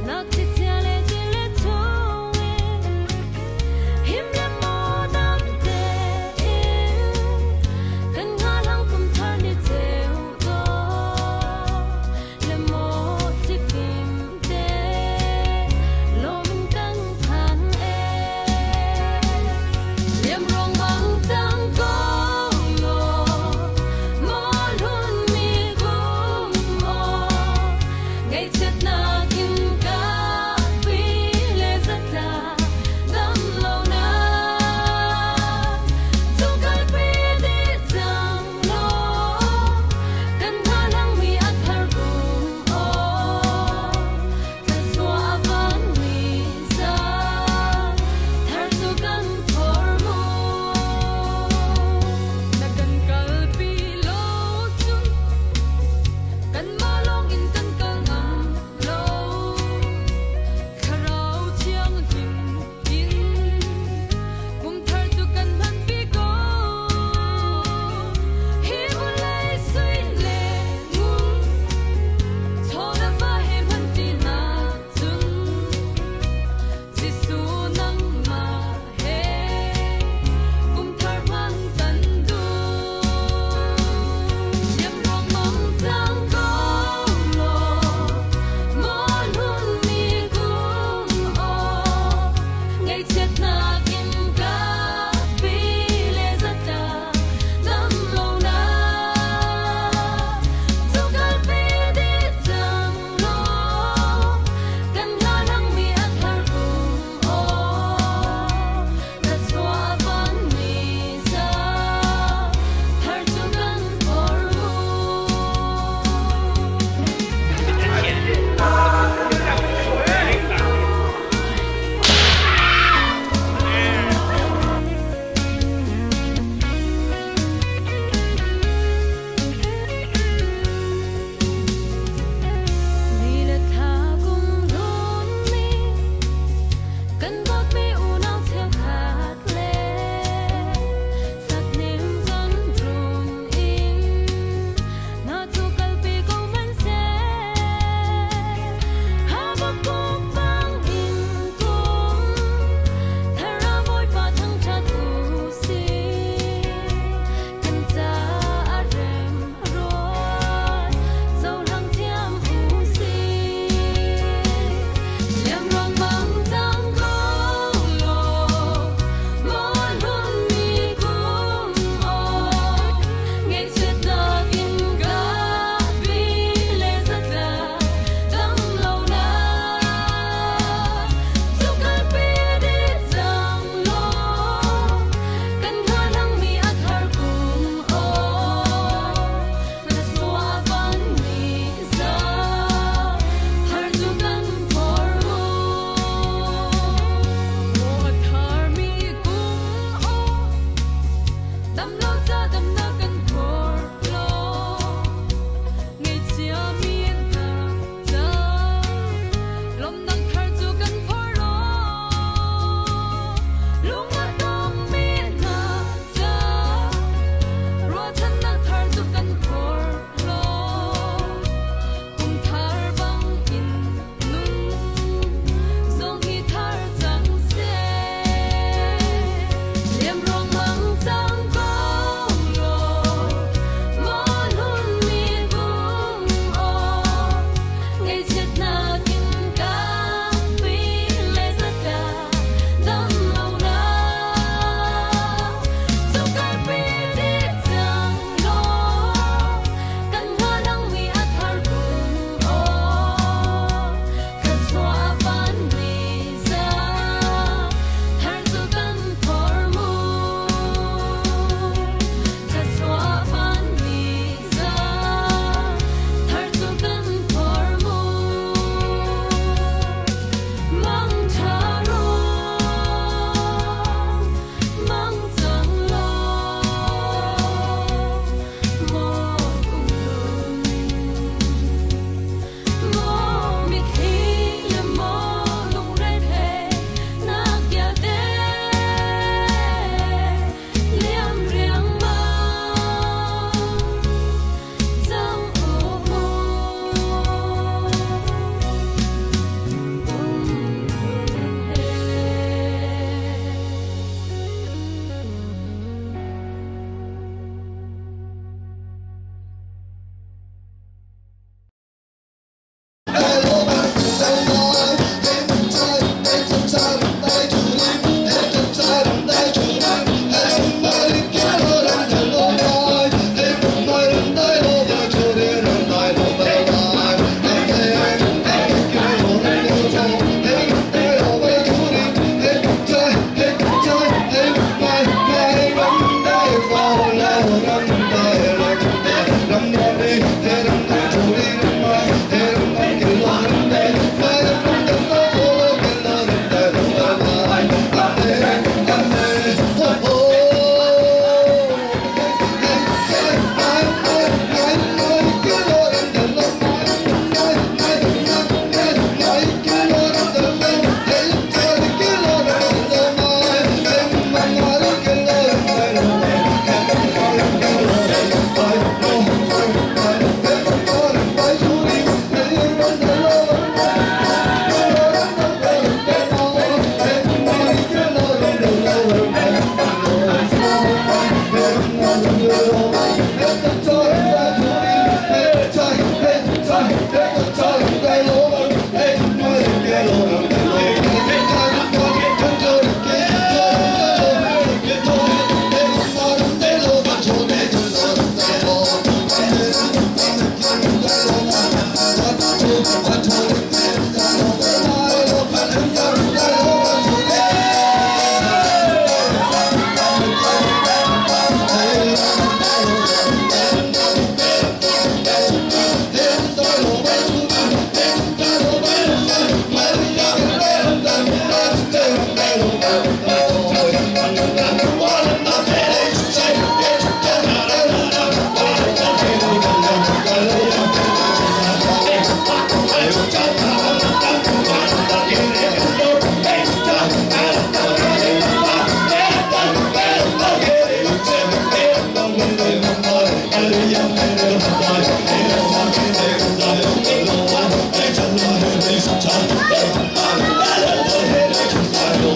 Knocked it till it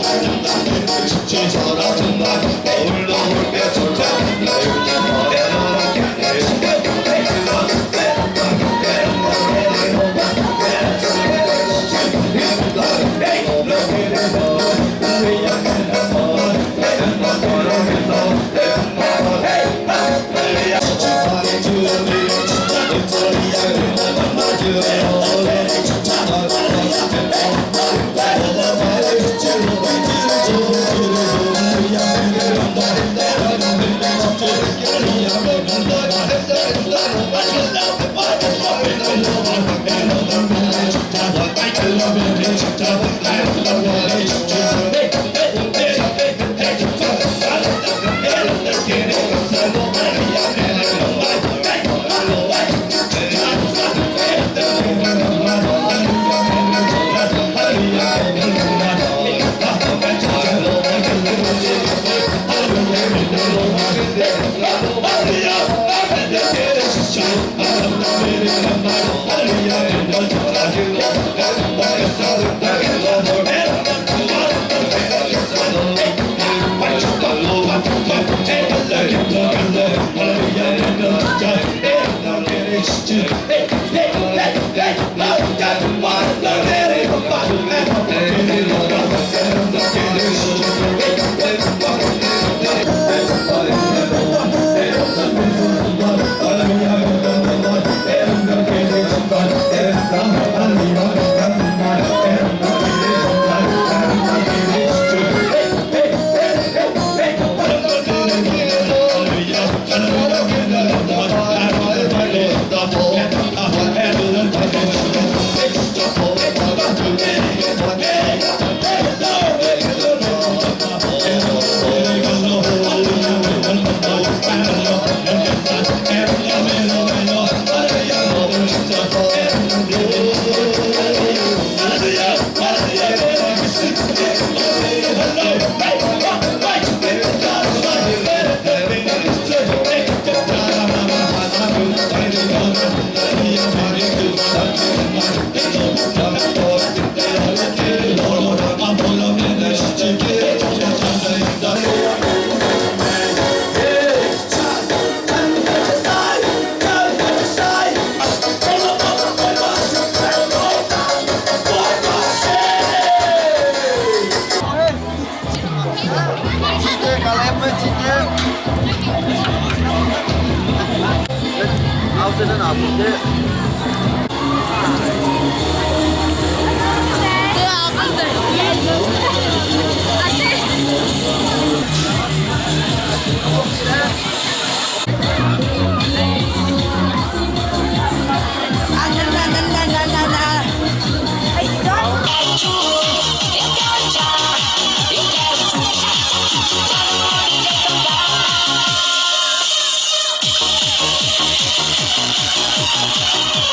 We'll be right back.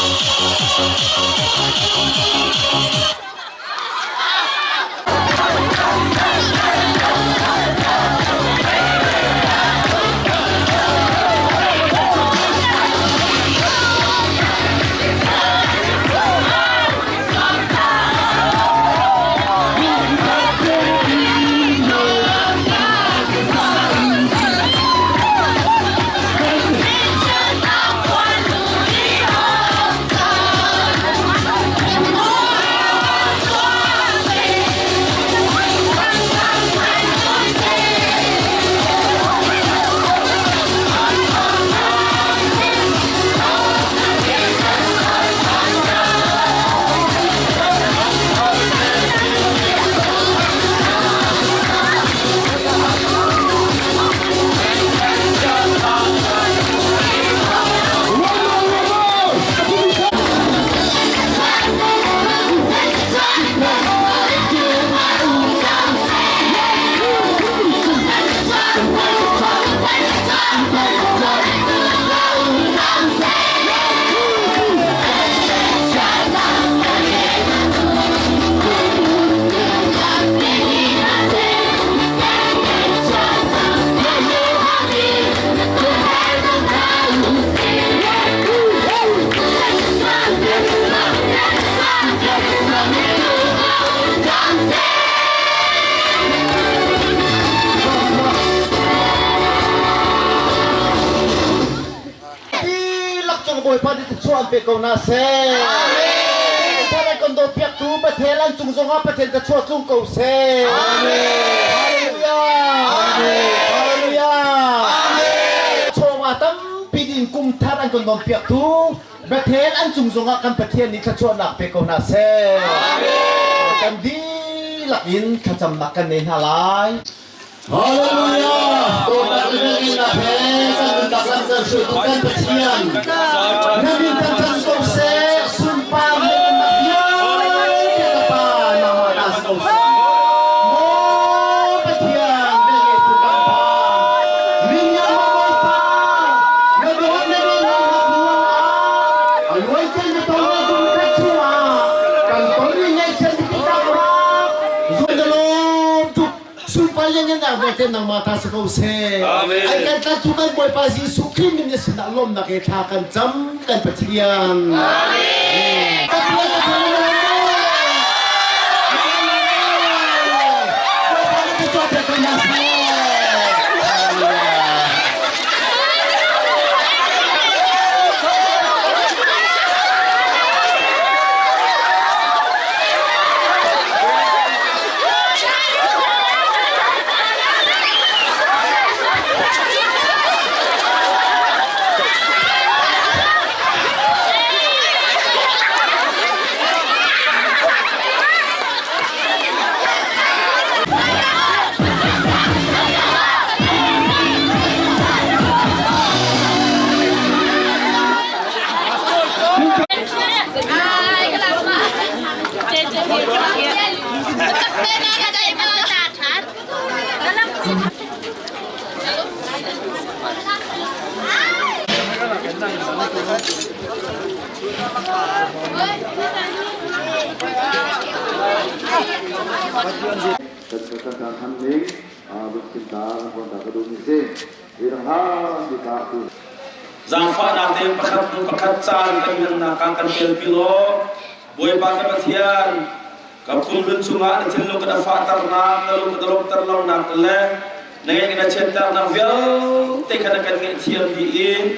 วยพระที่ช่วยเปกนาเซ่ถ้าได้คนโดนเปียกตูประเทศลันจุงจงอาประเทศจะช่วยจุงเกาเซ่ฮาเลลูยาฮาเลลูยาโชว์ว่าตั้งปีดินกุมท่าอันคนโดนเปียกตูประเทศอันจุงจงอากันประเทศนี้จะช่วยหนักเปกนาเซ่กันดีหลักอินขจำนักกันในฮาลายฮาเลลูยาตัวนักเรียนนักเทศน์นักสังเกตสุดกันประเทศนักบินกันจังสุเสสุนปาเมนักยาเจ้าป้านามาดัสสุเสโมประเทศเด็กผู้กำพร้าวิญญาณไม่พาอย่าโดนในเรื่องหัวอายุเจ็ดตัวนี้ดูแค่ชั่วกันตัวนี้ยังเจ็ดที่ตามมาสุดโลทุกsupaya nak berarti nang mata sekau se. Akan tatukan boy pasi suki minyak sedalom nak katakan jam kan percikan. Amin. Zafa nanti pakat can kan nakang kan pilo boy pakai batian kapun bencunga nanti lu kena fatar nak lalu kena dokter lalu nak le nengai kena centar nak vial tekan akan ngetian diin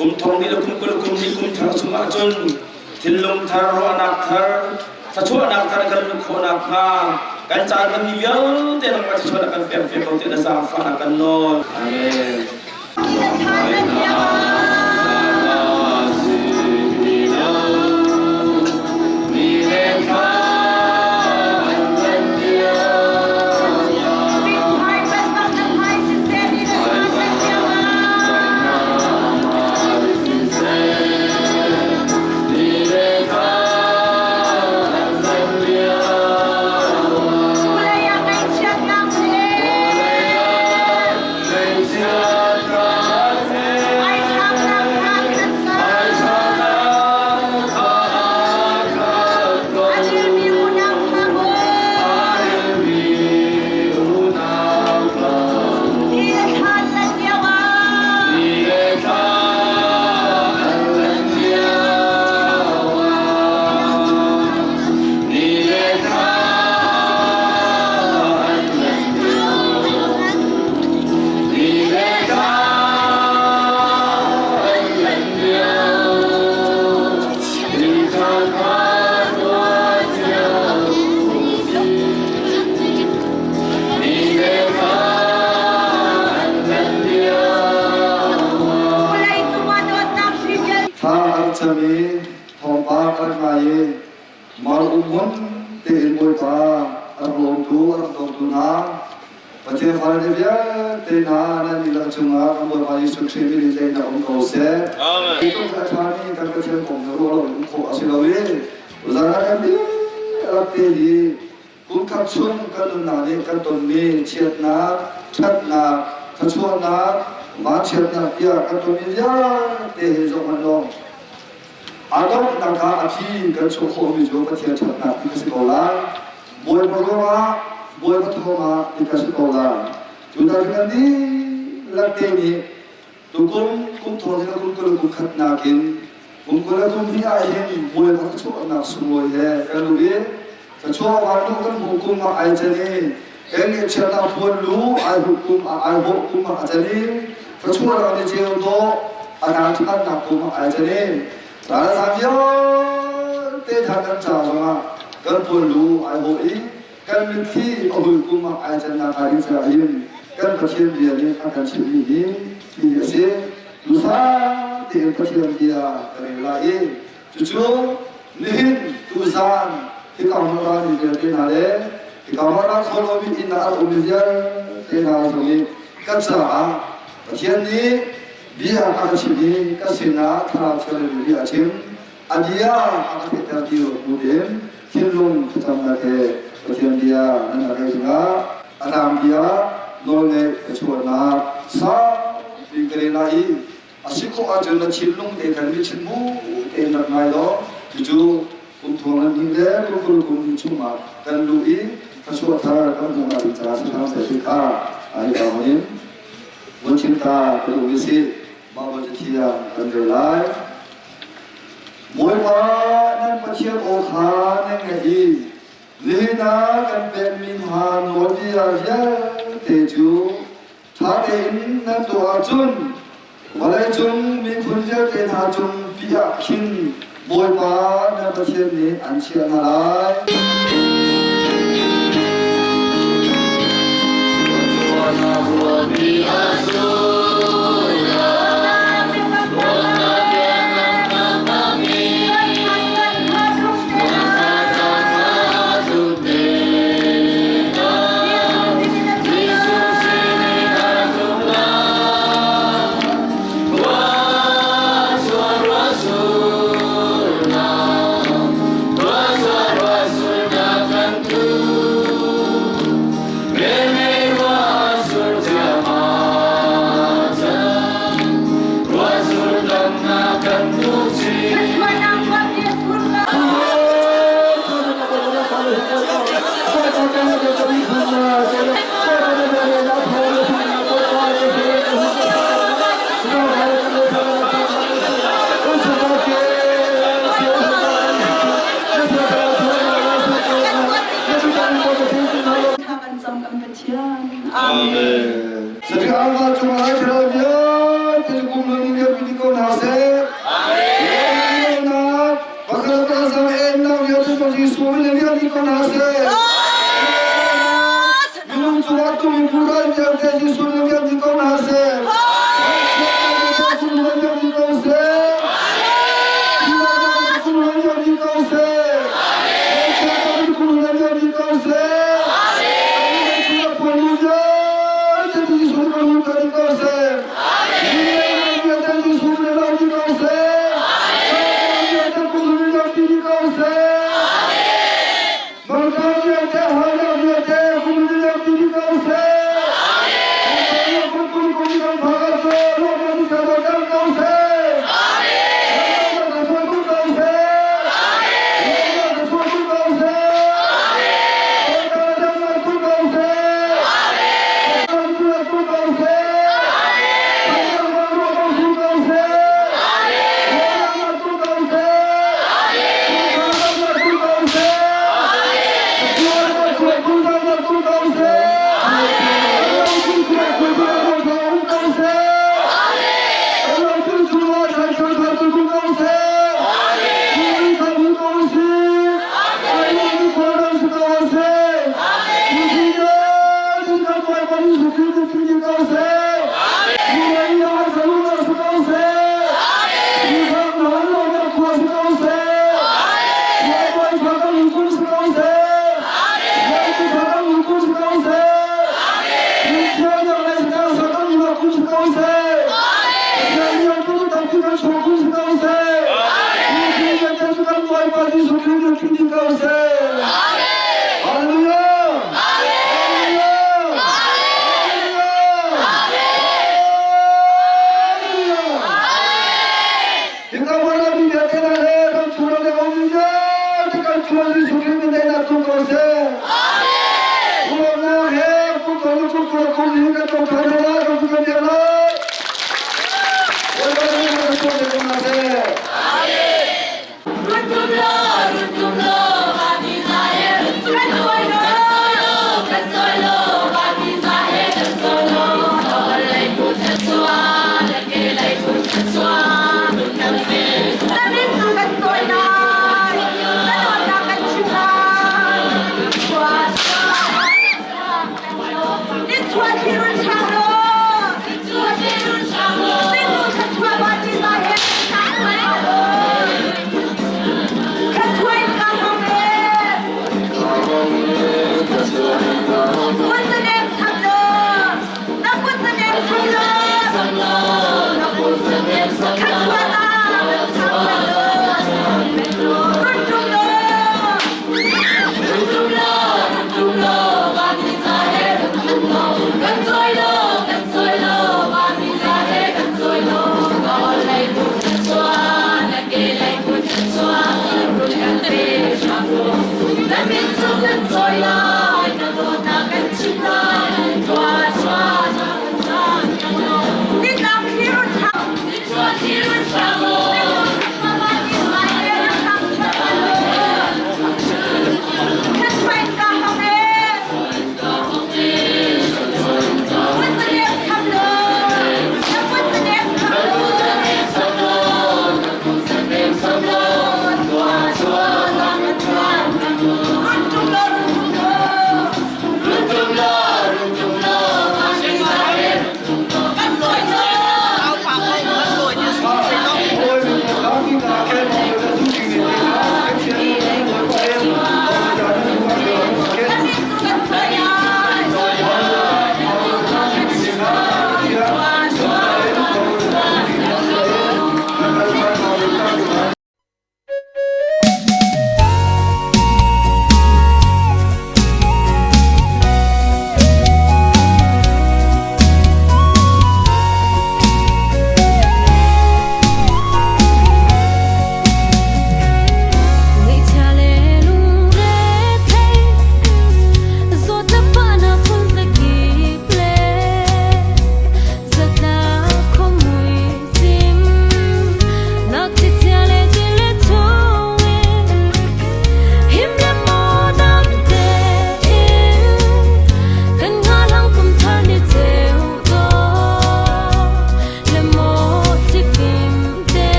kum thong di kum thar sunga jun tilum thar ro anak thar sachu anak thar kan lu kho nak ma kan can kan vial te nak macam akan pem kau tidak zafa akan no amin. Adon nangka api kan sokho bijo patia chatna dikasih kola, boy berdoa, boy berdoa dikasih kola. Sudah jadi latih ni, tukum thornya kum kat nakin, kum dia ayam boy berdoa nak semua ya. Kalau dia kecuali waktu kan hukum aja ni, ini chatna pun lu, ay hukum aja ni, kecuali orang dia tu อาณาจักรนักภูมิไอเจนี่ตราสามยอเตทักันจ่าสมากันปุ่นลูไอโฮอีกันมีที่อบุกุมไอเจนาการิจายินกันประเทศเดียนี้อาการชีวิตนี้ที่เสียดูซาที่ประเทศเดียกันเลยละเองจู่ๆนี่ดูซานที่เขามาร้านนี้เป็นอะไรที่เขามาร้านโซโลมิอินนาอุมิเดียที่นาตรงนี้กันจ่าประเทศนี้บิอาการชีวิตกันสินะทาเชลบิอาชิมอันเดียอาการที่ตั้งอยู่บุเดมที่ลุงที่ทำอะไรประเทศเดียนั่นอะไรถึงอ่ะอารามเดียโนเนชวนนาซาบิงเกลีนาอีอาศัยข้ออาจจะชิลลุงเด็กกันมิชิมูเอ็นนักไงล้อจู่ๆคุณทวงนั้นยิ่งเล่คุณชุ่มมากันดูอีกระชวดท่ากันคงอาจจะสร้างเสถียรภาพอะไรต่างๆวันชินตาเป็นวิสิตมาวันเที่ยงกันเดือดร้ายมวยมานั่นมาเชียงโอคานั่นไงอีลีนากันเป็นมินฮานโนดิอาเยเตจูท่าเอ็นนั่นตัวจุนวันไรจุนมีคุณเจ้าเตนหาจุนพิยาคินมวยมานั่นมาเชียงนี้อันเชียงอะไรSekarang cuma kerja, kita kumpulan dia pilih kau nasi. Amin. Nak, bakal pasang enak dia tu masih suami dia pilih kau nasi. Minum cuma tu mingguan dia jadi suami dia pilih kau nasi. Suami dia pilih kau nasi. Suami dia pilih kau nasi. Siapa kumpulan dia pilih kau nasi.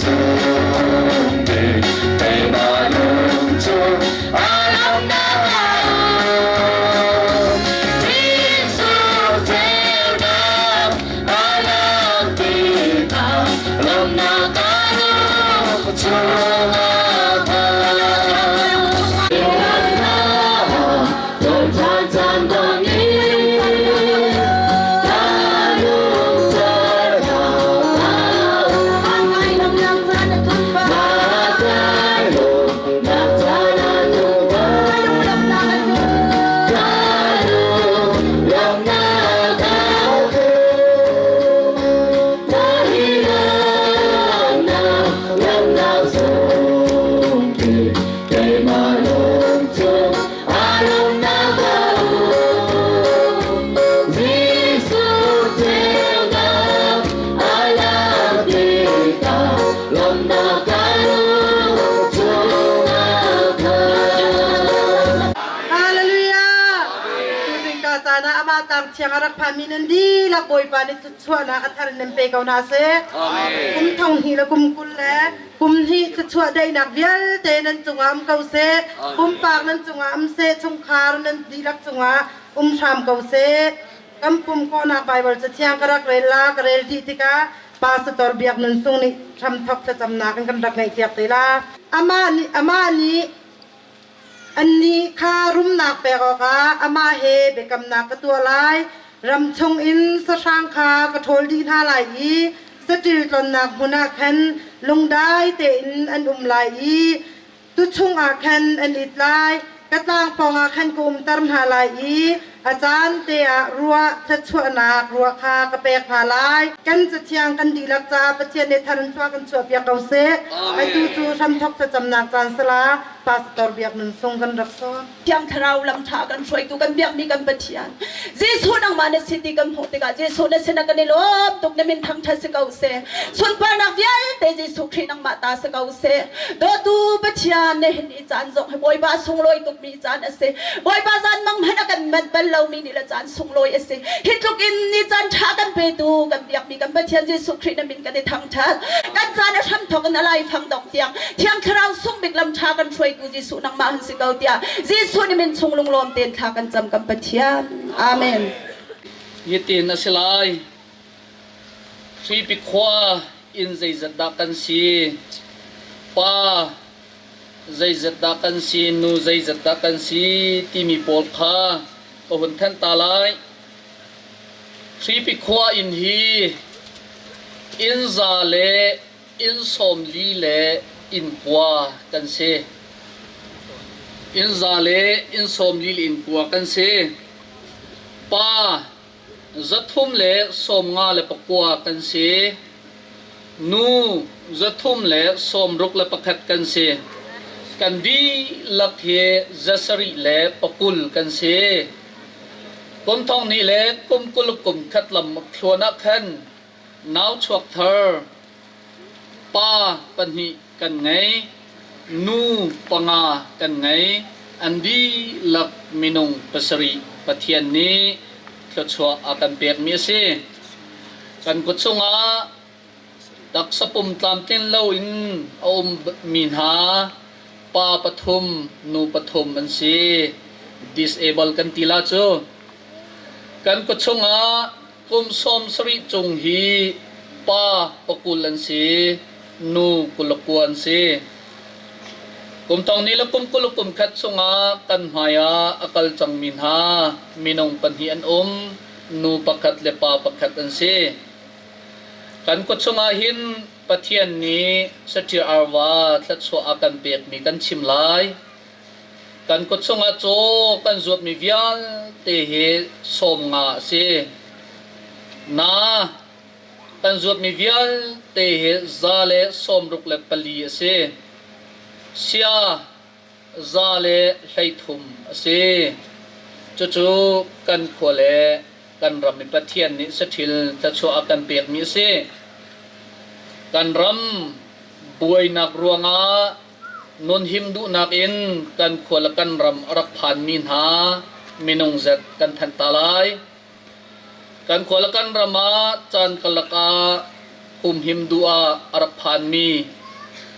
sumbi kay malungkot alam na Tiang arak paminan di la boy pani tutsua na katar nempe kau nase. Kum thong hi la kum kul le. Kum hi tutsua day nak vial te nan tunga kau se. Kum pak nan tunga se chung khar nan di lak tunga sham kau se. Kum ko nak Bible sa tiang karak rela karel di tika. Pastor biak nan sung ni cham thok sa cham na kan dak ngai tiak te la. Ama niอันนี้ข้ารุ่มนักเปกอกาอามาเฮเบกำนักกตัวลายรำชงอินสช่างคากระโถลดีท่าไหลสติลตนนักมุนักแคนลงได้เตอินอันไหลตุชงอาแคนอันอิดลายกระต่างปองอาแคนกุมตรมหาไหลอาจารย์เตะรัวทัชวนักรัวคากระเปกผาลายกันจะเชียงกันดีลักจาประเทศในทันชัวกันชัวเปียกเอาเสไอจูชันทกจะจำนักจานสลาปาสตอร์เบียกนั้นทรงกันรักษาเพียงเราลำชากันช่วยตุกันเบียกมีกันปะเทียนเจสูนังมาในสิทธิกันโหติกาเจสูในเสนากันในลบตุกในมินทางทัศกาเสส่วนปานักเวียนแต่เจสูครีนังมาตาสกาเสโดตูปะเทียนในเห็นอีจานจงให้บอยบาทรงลอยตุกมีจานเสบอยบาจานมังมันกันมันเป็นเรามีนี่ละจานทรงลอยเสฮิตลุกินนี่จานชากันไปดูกันเบียกมีกันปะเทียนเจสูครีในมินกันในทางทัศกันจานทำทอกันอะไรฟังดอกเตียงเทียงเราส่งบิกลำชากันช่วยกูเจสูนังมาหันสิเกาเตียเจสูนี่มันทรงลงลมเตียนทากันจำกันปะเทียนอาเมนยิตินสิลายชีปิขวาอินใจจัดดักกันสีป้าใจจัดดักกันสีนูใจจัดดักกันสีที่มีปอดขาก็หุ่นแทนตาลายชีปิขวาอินฮีอินซาเลอินสมลีเลอินกัวกันสีอินซาเลอินสมลีอินกัวกันสีป้าจัดทุ่มเล่สมงาเล่ปะกัวกันเสียนูจัดทุ่มเล่สมรุกเล่ปะขัดกันเสียกันดีลักเฮจัสริเล่ปะกุลกันเสียกุมทองนี้เล่กุมกุลกุมขัดลำขวนักขันนาวชวกเธอป้าปัญหิกันไงนูปังากันไงอันดีลักมินงปัสริปะเทียนนี้ก็ชัวอากันเปียกมีสิกันกุศงาดักสปุ่มตามเต้นเล่าอินอมมีนหาป้าปฐุมนูปฐุมอันสิ disable กันตีลาจูกันกุศงากุมสมสริจงฮีป้าปกุลันสินูกุลกวนสิกุมตองนี้ละกุมกุลกุมขัดสงากันหายาอากาลจังมินหามินงปันหิอันนูปักขัดเลปาปักขัดอันเซกันกุศงาหินปะเทียนนี้สติอารวาทัดสวอากันเปียกมีกันชิมลายกันกุศงาโจกันจวบมีวิญเตเหสมงาเซนากันจวบมีวิญเตเหซาเลสมรุกเลปลีเซเสียซาเลไหทุมเสจู่ๆกันขวเลกันรำมีประเทียนนี้สถิลจะชัวอากันเปียกมีเสกันรำบวยนักรวงานนหิมดุนักอินกันขวลกันรำรักผ่านมินหามินงเซตกันทันตาลายกันขวลกันรำมาจันกลกา หิมดัวอรพันมี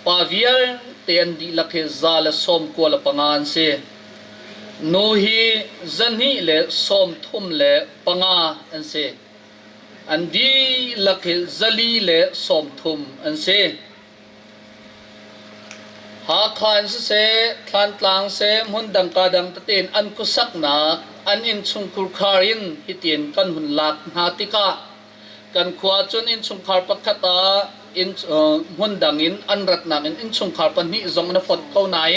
ปาวิลเตียนดีลักเฮซาเลสอมกัวละปังานเซโนฮีจันฮีเลสอมทุมเลปังาอันเซอันดีลักเฮซาลีเลสอมทุมอันเซหาทานเสทานตลางเสมุนดังกาดังตะเตนอันกุสักนักอันอินชุงคุรคารินฮิเตียนกันหุนลักนาติกากันขวาจนอินชุงคาร์ปักขตาอินมุนดังอินอันรักนักอินชุงคาร์ปันนิจงนฟดเขานาย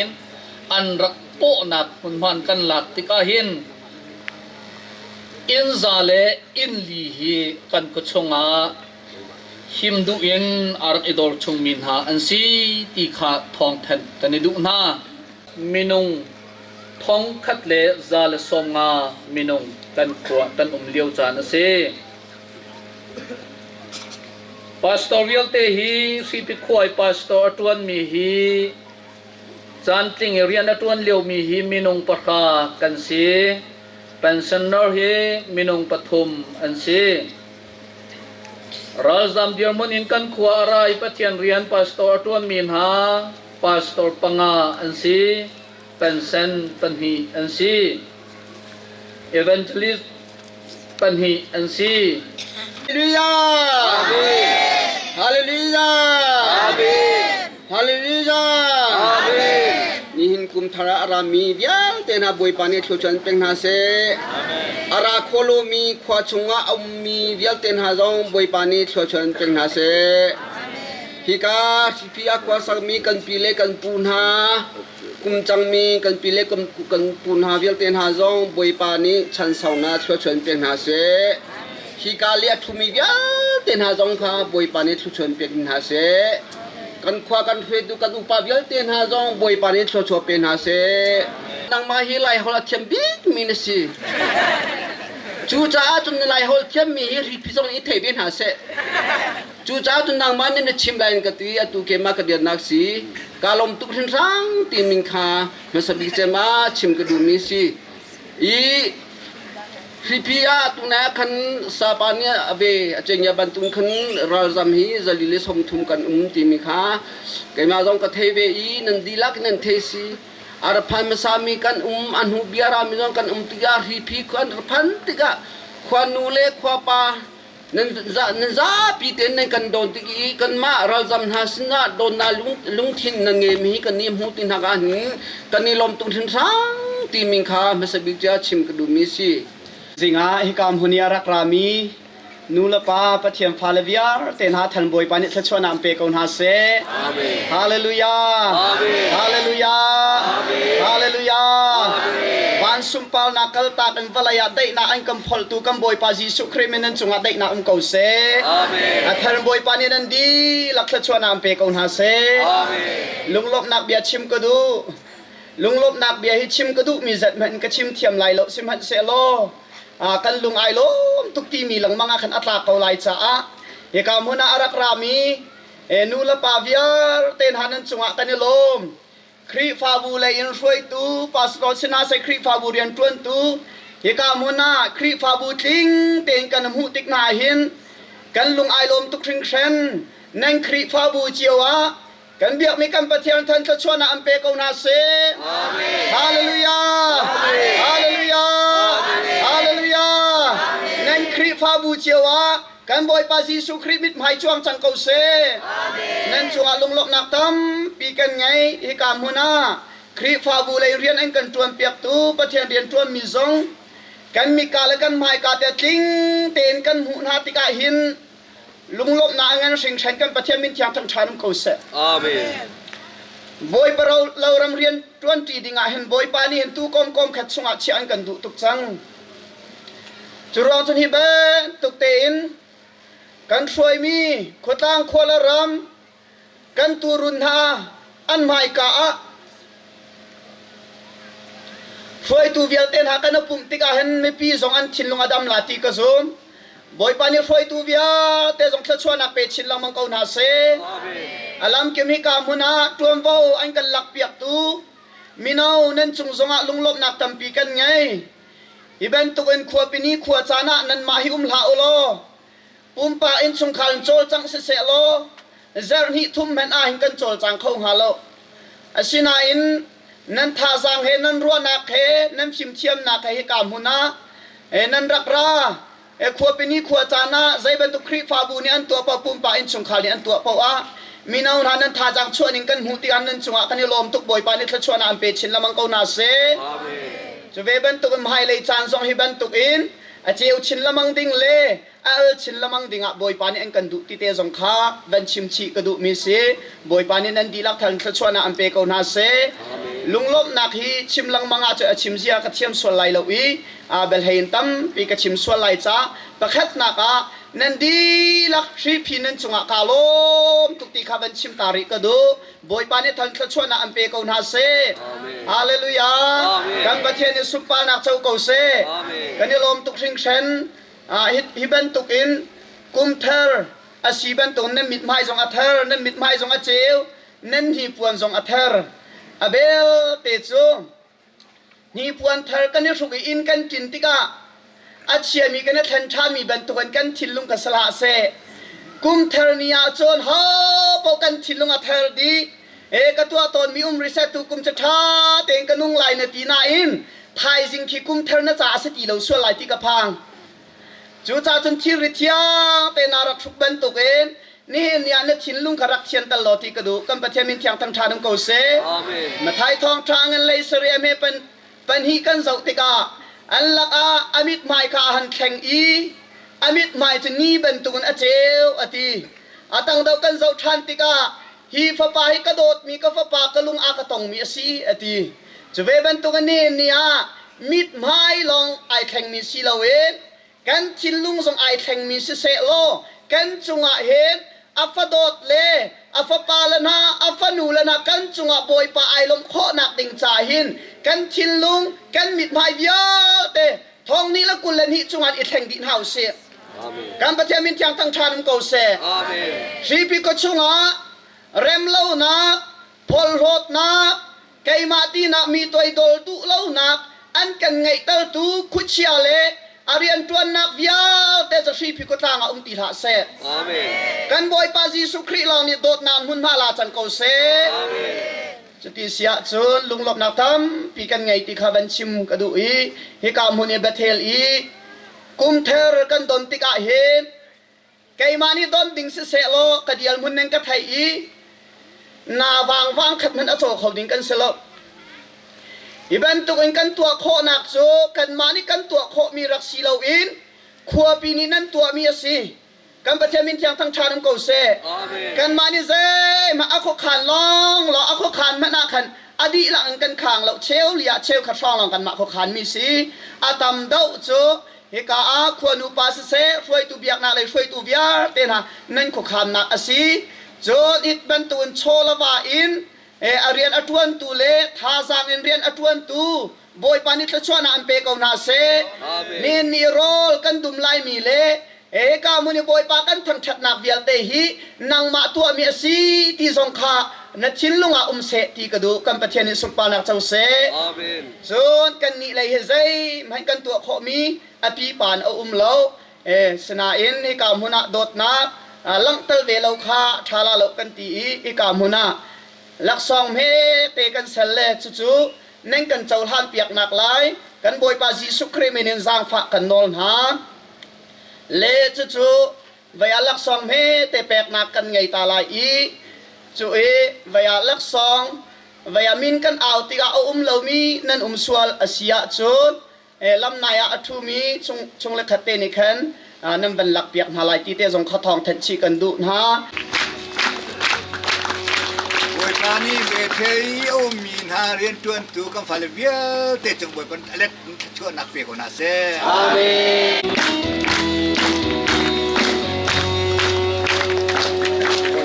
อันรักโปนักหุนมันกันลักติกาหินอินซาเลอินลีฮีกันกุชงาหิมดูอินอาร์อิดอลชงมินหาอันซีตีขาทองแทนกันดูนามินุงทองคัดเลซาเลสงามินุงกันขวากันเลี้ยวจานเซพาสตอร์วิลเตฮีสิปิควายพาสตอร์ตวนมีฮีจันติงเรียนตวนเลี้ยวมีฮีมินุงปะคากันเซเป็นเซนเนอร์ฮีมินุงปฐุมอันเซRazam Jerman inkan kuarai patian rian pastor tuan minha pastor panga ansi pensen penhi ansi evangelist penhi ansi Hallelujah Amen Hallelujah Amen Hallelujah Amen Nihin kum thara arami bial tena boy pani thuchan pengna se Ara kholo mi khwa chunga mi bial ten ha jong boy pani thuchan pengna se Hika pia kwa sang mi kan pile kan punha kum chang mi kan pile kan punha bial ten ha jong boy pani chan sauna thuchan pengna se Hika lia thumi bial ten ha jong kha boy pani thuchan pengna seกันขวากันเฟดูกันอุปาวิลเตียนหาจงบอยปานิชโชเป็นหาเสนางมาฮิไลฮอลเทียมบิ๊กมินสิจูจ้าจนไลฮอลเทียมมีฮิริพิจงอิเทบินหาเสจูจ้าจนนางมานี่ชิมไลน์กตีอตุเกมากระเดียนักสีกาลมตุกทินรังตีมิงคาเมื่อสบิเจมาชิมกระดูมิสิอีKripia tuna kan sapanya abe acengya bantung kan razamhi zalile somthum kan timi kha kaima jong ka thebe i nandilak nan thesi arphan masami kan anhu biara mi jong kan tiga ripi kan arphan tiga khwanule khwapa nan za pi ten nan kan don tigi kan ma razam hasna don na lungthin nan nge mi kan ni mu tin ha ga ni kan ni lom tung thin sang timi kha masabija chim kadu mi si Zinga hikam hunia rakrami nula pa pathiam phalaviar ten ha than boy pani thachwa nam pe kon ha se amen hallelujah amen hallelujah amen hallelujah ban sumpal nakal ta kan valaya dai na an kam phol tu kam boy pa jisu krimenan chunga dai na ko se amen athar boy pani nan di lak thachwa nam pe kon ha se amen lunglop nak bia chim ko du lunglop nak bia hi chim ko du mi zat man ka chim thiam lai lo sim han se lo kan lung ai lom tukti mi lang mga kan atla kaw lai cha a ika muna arak rami nula paviar ten hanan chunga kanilom kri fabu le in roi tu pastor sina sai kri fabu rian tuan tu ika muna kri fabu tling ten kan mu tik na hin kan lung ai lom tuk ring shen nang kri fabu chiwa kan biak mi kan pathian than cha chwana ampe ko na se amen hallelujah amen hallelujah amen hallelujah nang kri fabu chiwa kan boy pa jisu kri mit mai chuang chang ko se amen nan chunga lunglok nak tam pi kan ngai hi kam huna kri fabu lai rian an kan tuan piak tu pathian rian tuan mi zong kan mi kala kan mai ka te tling ten kan hu na ti ka hin lunglop na angan sing chen kan pathian min thiang thang thanum ko se amen boy parau lauram rian 20 dinga hen boy pani hen tu kom khat sunga chi an kan du tuk chang churong chun hi ba tuk tein kan soi mi khotang khola ram kan turun ha an mai ka a soi tu vial ten ha kan pum tika hen me pi zong an thinlung adam lati ka zum boy pani soi tu via te jong thachwana pe chin lang mang ko na se amen alam ke mi ka muna tuam vo an kan lak piak tu minau nen chung zonga lunglop nak tampi kan ngai iben tu en khua pini khua chana nan ma hi la ulo ปุ่มปาอินชงคันโจลจังเสโลเจอร์นี่ทุ่มแม่นอาหินกันโจลจังเข้าหาโลอาศินาอินนันท่าสังเฮนันรัวนักเฮนันชิมเทียมนักเฮกามหุนานันรักราขวบปีนี้ขวบจานะใจบรรทุกครีฟาบูนี่อันตัวปะปุ่มปาอินชงคันนี่อันตัวปะวะมีนาอุนานันท่าจังชวนอินกันหูตีอันนันชงอาคันนี่ลมตุกบอยปานิทชวนอันเปชินละมังกานาเซจะเวบันตุกมหายเลยจานซองฮิบันตุกอินอาเจียวชินละมังดิงเล่ชินละมังดิงอ่ะบอยปานี่อันกันดุติเตจงข้าบันชิมชีกระดุมีเสบอยปานี่นันดีลักทันทชวนอันเปกานาเซลุงลบนักฮีชิมลังมังอาจะชิมเสียกระเทียมส่วนไหลละวีเบลเฮนตัมปีกระชิมส่วนไหลจ้าประคัดนักนันดีลักชีพีนันจงอ่ะกาลมตุกตีข้าบันชิมตาริกระดุบอยปานี่ทันทชวนอันเปกานาเซฮาเลลูยากันประเทศนี้สุปานักเจ้าเกาเซกันนี่ลมตุกสิงเชนฮิบันตุกอินกุมเทอร์อาชีบันตุกนั่นมิดไม้จงอัเทอร์นั่นมิดไม้จงอัเจลนั่นฮีปวนจงอัเทอร์เบลเตจูฮีปวนเทอร์กันนี่สุกอินกันจินติกาอาเชียมีกันนี่ทันชามีบันตุกันทิลลุงกัสลาเซกุมเทอร์นี่อาจนฮาปกันทิลลุงอัเทอร์ดีกตัวตนมีริเซตุกุมจะท่าเต็งกันนุ่งไหลนตีนาอินไทยสิงคีกุมเทอร์น่าจะอาศัยตีเราส่วนไหลตีกระพังจูจ่าจนที่ริทยาเป็นนารักชุบบันตุกเองนี่เนี่ยนัทินลุงขรักเทียนตลอดที่กระดูกำปะเทมินเทียงทั้งชาดงเกาเสมาไทยทองทางเงินเลยเสรียเมเป็นฮีกันเสาติกาอันลักอามิดไมค์ข้าหันแข่งอีอามิดไมค์จะนี่บันตุกอันเจลอตีตั้งเดากันเสาทันติกาฮีฟ้าป่าฮีกระโดดมีก็ฟ้าป่ากระลุงอากระตองมีสีอตีจะเวบันตุกันนี่เนี่ยมิดไมค์ลองไอแข่งมีสีละเวกันทิลลุงส่งไอแข่งมีเสโลกันจุงอาเห็นอัฟโดดเลอัฟปาลนาอัฟนูลนากันจุงอาบอยปาไอลมโคนักดิ่งจ่าหินกันทิลลุงกันมิดพายเยอะเตทองนี้ละกุลเลนิจุงอาอิแข่งดินเฮาเสียกันประเทศมินที่ยังตั้งชาติมโกเซชีพิกจุงอาเรมเล่านักพลโรดนักไกมาตีนักมีตัวดอลตุเล่านักอันกันไงเตลตุคุชยาเลอาเรียนตัวนักวิาแต่จะชีพิกตางอุติหาเสกันบอยปาจีสุครีลองนี่โดดนานหุ่นมาลาจันเกาเสจะตีเสียจนลุงหลบนักทำปีกันไงตีขาบันชิมกระดูอีฮิกามหุ่นเอเบเทลอีกุมเทอร์กันโดนติกาเฮนไกมานี่โดนดิ่งเสโลกระเดียลหุ่นนึงกระไทยอีนาวางขัดมันอโศกเขาดิ่งกันเสโลอีบันตุกันกันตัวโคนักโจกันมานี่กันตัวโคมีรักสีเราอินขวบปีนี้นั่นตัวมีสิกันประเทศมินที่ยังทั้งชาติมโกเซกันมานี่เซมาอโคขันลองเราอโคขันมันอาขันอดีหลังกันขังเราเชลเลียเชลขัดช่องลองกันมาอโคขันมีสิอาตมเดาโจเฮกาขวนูปาสเซช่วยตูเบียกนาเลยช่วยตูเบียเตนะนั่นโคขันนักอสิโจอิดบันตุนโชลวาอินเรียนอตวนตูเลท่าสังเรียนอตวนตูบอยปานิทชวนาอันเปกาวนาเซนี่นี่โรลกันดุมไลมีเลกามุนีบอยปากันทั้งชัดนักเวียลเตหีนางมาตัวมีสีที่สงขานัดชินลุงอาเสที่กระดูกันประเทศนิสุปานักเจ้าเสส่วนกันนี่เลยเฮซัยมันกันตัวขมีอภิปานเอาเลาสนาอินนี่กามุนาโดดนักลังเตลเวลาคาชาลาลกันตีอีกามุนาลักซองเมเตกันเสลจู่ๆนั่งกันเจ้าท่านเปียกหนักหลายกันบอยปาจีสุครีมินินจางฝากกันนอนหาเลจู่ๆวิยาลักซองเมเตเปียกหนักกันไงตาลายอีจู่วิยาลักซองวิยามินกันเอาติกาเอาเลามีนั่นสวลอาเซียจูนลำนายอาทูมีชงเล็กขัดเตนิคันนั่นเป็นหลักเปียกมาลายตีเตจงข้าทองทัดชีกันดูนะตอนนี้เบเทยโอมีนาเรียนจวนตูกันฟาเลเวียเตจงบวยเป็นเล็กชวนนักเปียกนาเซอาเม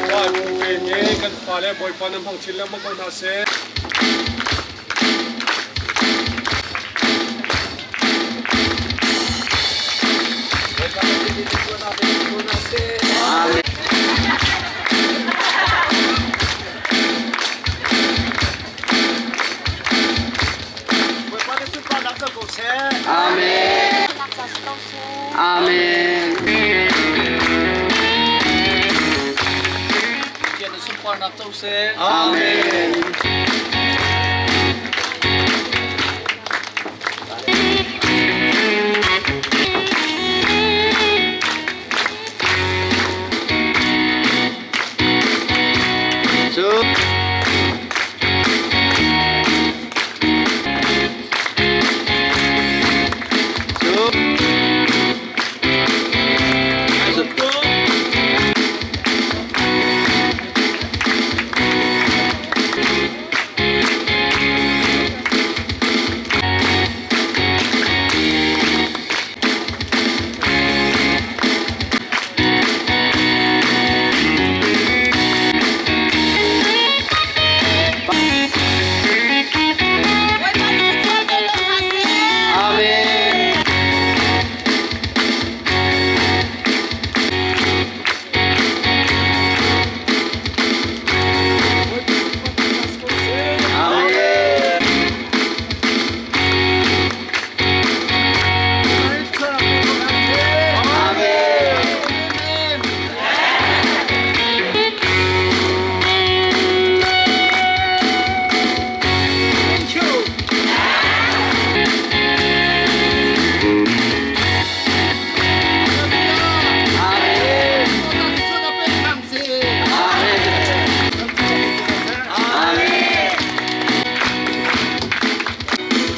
นว่าเป็นเงี้ยกันฟาเลบอยปานำพังชิลแล้วมันก็นาเซAmen. Amen. นักเจ้าเส อาเมน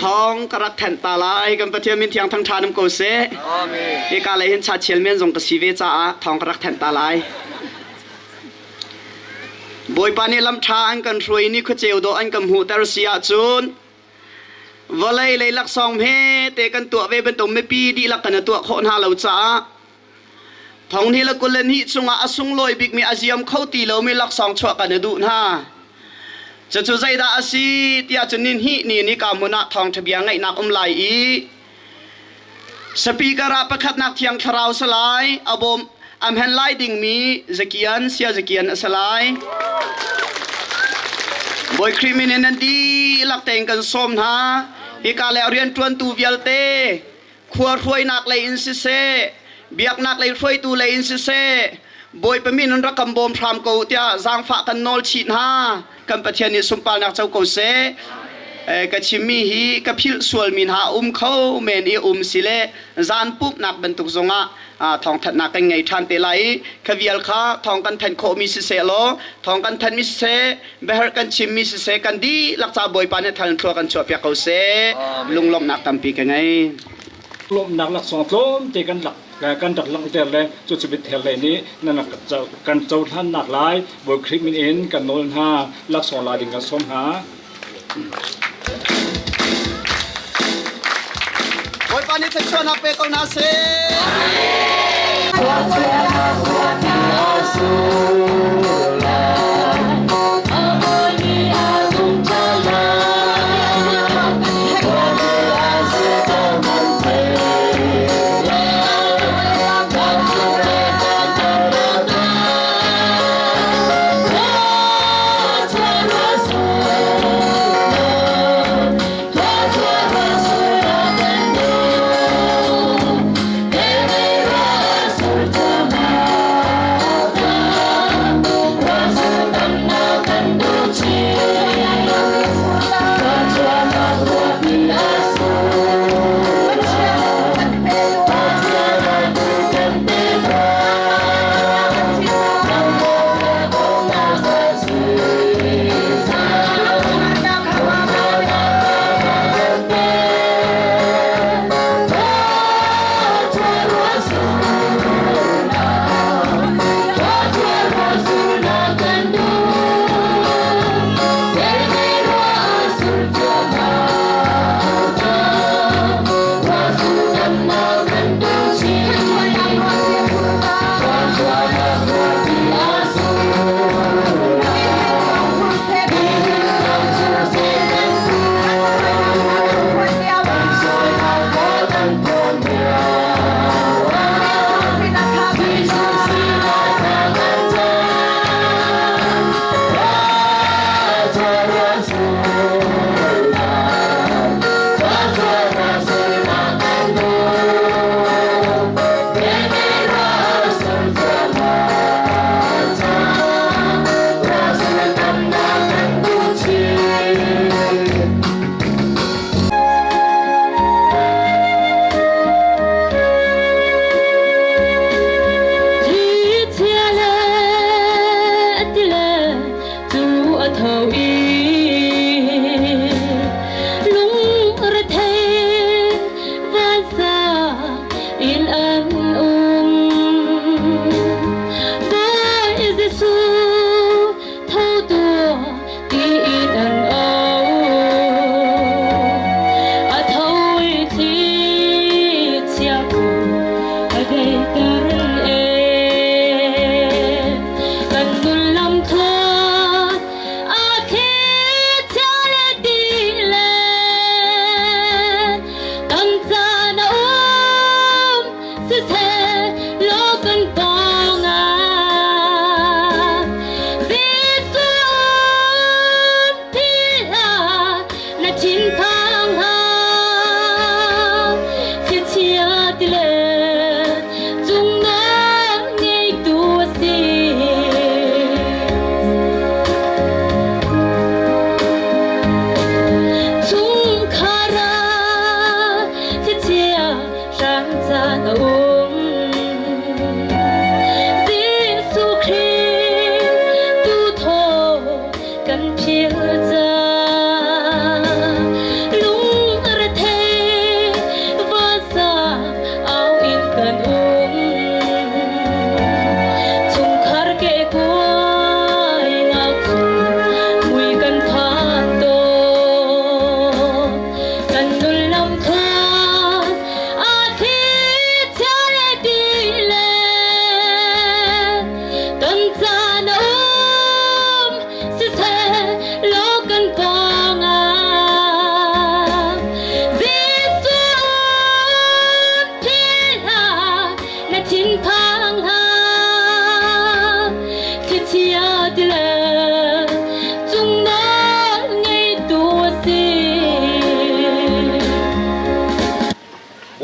ท้องกระแทนตาลายกันประเทศมินเทียงทั้งชาดมโกเซอีกาเลยเห็นชาเชียลเมียนส่งกสีเวจ้าท้องกระแทนตาลายบอยปานีลำชาอันกันรวยนี่ขเจียวโดอันกำหูตรเสียจูนวะเลยเลยลักซองเฮเตกันตัวเวเป็นตัวไม่ปีดีลักกันตัวคนหาเหล่าจ้าท้องที่ละกุลนิสุงอาสุงลอยบิกมีอาเซียมเข้าตีเราไม่ลักซองชัวกันดูน่าจะจุใจดาสีที่อาจจะนินหินี่กามุนะทองทะเบียงไงนักไหลอีสปีกระประคัดนักเทียงคราวสลายอบมอัมเฮนไลดิ่งมีสกียนเสียสกียนสลายบอยคริมินนันดีลักเตงกันส้มฮะฮิกาเลเรียนตวนตูเวลเตขวดรวยนักเลยอินซิเซเบียกนักเลยรวยตูเลยอินซิเซบอยเป็นมินรักกำบมพรามกูเตียจางฝากกันนอลชีนฮากันประเทศนี้สมปานักเจ้ากูเซกับชิมีฮีกับพิลสวลมินหาเขาเมนีสิเลจานปุ๊บนักบรรทุกจงทองทัดนักกันไงทันเตลัยขวิลข้าทองกันทันโคมิสิเซโลทองกันทันมิสิเซเบฮร์กันชิมิสิเซกันดีลักษาบอยปานทันทัวกันชัวเปียกูเซลุงลมนักตัมปีกันไงลมหนักหลักสองลมเตกันหลักกันดักหลังเตเลยจุดชีวิตเทเลยนี้นั่นน่ะกันเจ้าท่านหนักหลายบทคลิปมินเอ็นกันโนนห้าหลักสองลายดิ่งกันส้มหาบอยปานิทักชวนฮับเปกนาเซ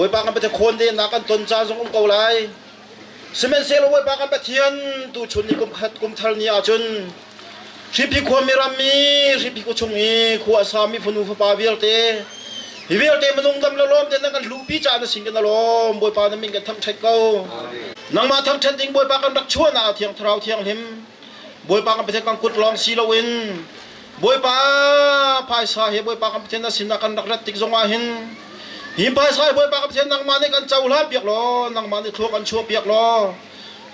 วยปากันไปแต่คนเดียนักกันตนจานสงองเกาไลซีเมนเซลวยปากันไปเทียนตูชนนี่กุมขัดกุมทัลนี่อาจุนริพิควมีรามีริพิควชงอีขวาสามีฟนูฟปาวิลเตวิลเตมันงดำละล้อมเดนักันลูปีจานสิงกันละล้อมบวยปานั้นมิงกันทำใช้เก้านังมาทำเช่นติงบวยปากันรักชั่วนาเทียงทราวเทียงหิมบวยปากันไปเทกังกุดลองซีลวินบวยปาพายสาเหบวยปากันไปเทนัสินักันรักรัตติกจงอาหินหิมพายสาบวยปากันไปเทนังมาในกันเจ้าลาเปียกล้อนังมาในทั่วกันชั่วเปียกล้อ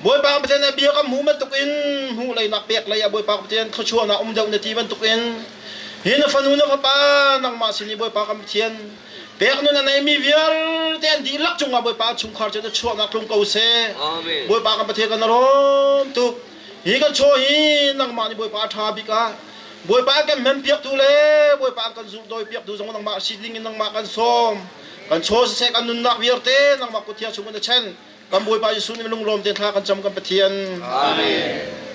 บวยปากันไปเทนเบียกับหูมันตุกินหูเลยนักเปียกเลยบวยปากันไปเทนเขาชั่วนาเจ้าในทีมันตุกินหินฟันหูนฟ้าปานังมาสินีบวยปากันไปเทนเปียกนู่นนั่นมีวิร์เตียนดีลักจงมาบวยปาชุมขารจะชั่วนักลุงเกาเสบวยปากันไปเทกันนรมตุกฮีกันชั่วฮีนังมาในบวยปาทาบิกาบวยปากันเหม็นเปียกตุเล่บวยปากันสุดโดยเปียกตุจงนังมาสิลิงนังมากันส้มกันชั่วเสกันนุนนักวิร์เตนังมากุเทียชุมกันเช่นกันบวยปายิสุนิลุงลมเตียนทากันจำกันไปเทียนอาเมน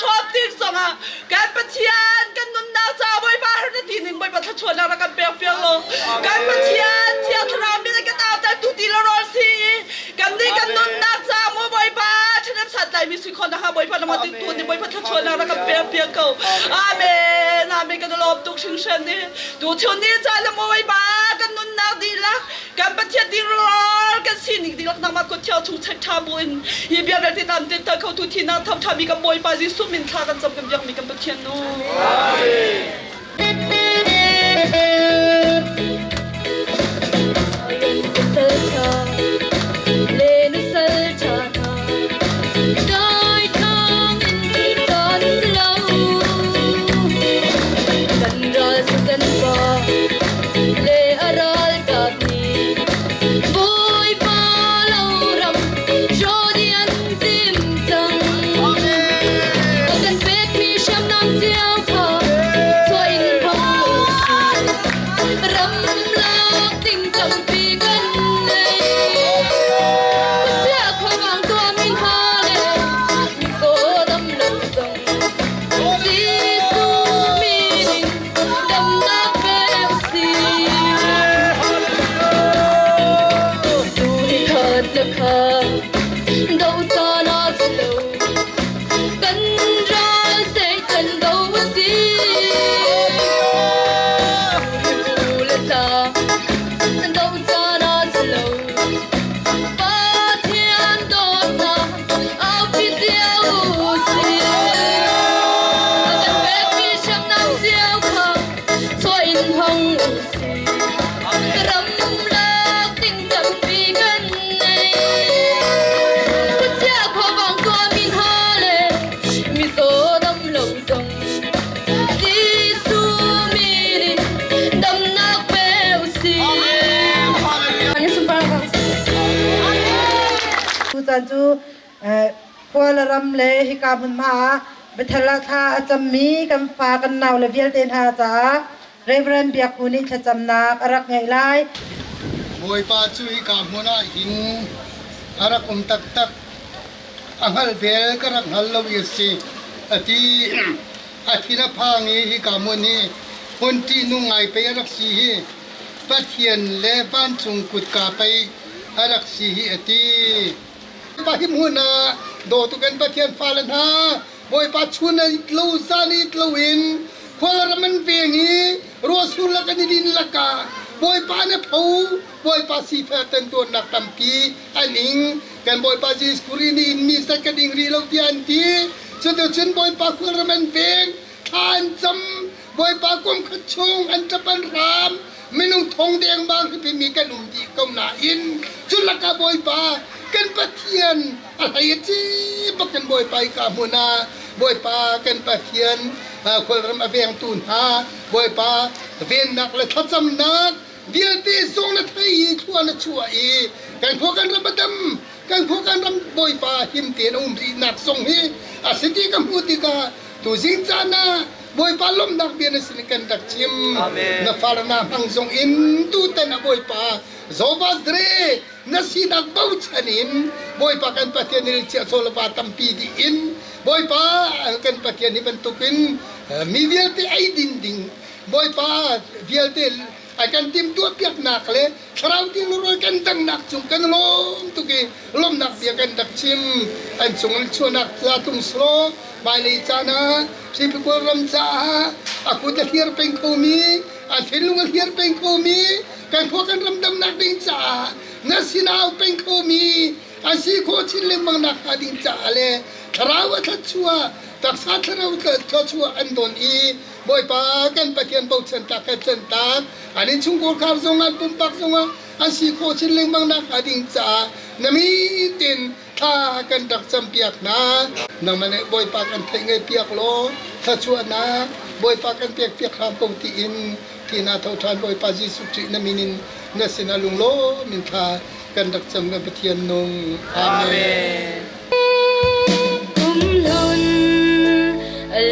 ชอบติดสองอ่ะการปะเทียนกันนุนนาจ้าบอยบ้าหรือทีหนึ่งบอยบ้าทัชชวนแล้วกันเปียกเปียกลงการปะเทียนเทียนทรามมีอะไรกันเอาแต่ตุตีละร้อนสีกันนี่กันนุนนาจ้าโมบอยบ้าฉันนับสัตว์ใจมีสุขคนนะคะบอยบ้าละมาติดตัวนี่บอยบ้าทัชชวนแล้วกันเปียกเปียกเก่าอาเมนอาเมนกันตลอดตุกชิงเชนนี่ดูเที่ยวนี้จ้าละโมบอยบ้ากันนุนนาดีละการปะเทียนดีร้อนกันสินิดีละนางมากดเที่ยวชุงชัยชาบุญยีเบียร์ที่ตามติดตาเขาทุกทีนั่งทำชามีกับบอยบ้าจิสุมินทากันจำกันยังมีกันปะเทียนโน่ จันจูพวลรำเลฮิกาบุญมาเบทลาทาจำมีกันฟ้ากันนาวเลเวียลเตนฮาจ้าเรเวรนเบียกุนิชจำนักรักไงไลบอยปาจุยกามุนาหินอารักตักตักอังฮัลเบลกรักฮัลลวิสิอธินาพังฮิกามุนีคนที่นุ่งไงไปรักสีปัทเทียนและบ้านจุงกุดกาไปรักสีปาหิมุนาโดตุกันปัทเทียนฟาลนาบอยปาชุนลูซานิตลวินคนละมันเวียงีรอสุลกันดินละกาบอยปาเนี่ยผู้บอยปาสีเฟตันตัวนักตัมปีอันนิงกันบอยปาจีสกุรินินมีสักกระดิ่งรีโลกที่อันที่จนเดี๋ยวฉันบอยปาคนละมันเวียงทานจำบอยปากวมขชงอันจะปันรามไม่นุ่งทองแดงบางที่มีกันนุ่มดีก้มหน้าอินจุลกาบอยปากันปะเทียนอะไรจีปักกันบอยไปกามุนาบอยปากันปะเทียนคนรำเวียงตูนหาบอยปาเวียนนักและทัดจำนักเวียนตีทรงและไทยชั่วและชั่วกันพวกกันรำดำกันพวกกันรำบอยปาหิมเตียนอุ้มรีนักทรงฮีสิทธิกัมพูติกาตุสิงจานาบอยปาล้มนักเบียนสินกันดักชิมนฟาร์นาพังทรงอินตูเตนบอยปาโซวาสเรnasi nak bau canin boy pakan patian ni cia sola batam pidi in boy pa kan patian ni bentukin mi vialte ai dinding boy pa vialte akan tim tua piak nak le sarau ti loro kan tang nak chung kan lom tu ke lom nak dia kan dak chim an chung chu nak la tung slo mai le chana si pi ko ram cha aku dah hiar peng ko mi an thelung hiar peng ko mi kan ko kan ram dam nak ding cha nasinaw peng ko mi asi ko chinleng mang nak ading cha ale kharawa thachua taksa tharaw thachua andon boy pa kan patian bau chen tak anin chung ko khar zongan pum pak zonga asi ko chinleng mang nak ading cha nami tin tha kan dak cham piak na namane boy pa kan thengai piak lo thachua na boy pa kan piak kham ko ti in tina thau than boy pa ji sukri naminin na sinalung lo min tha kan dak cham ga pathian nong amen lun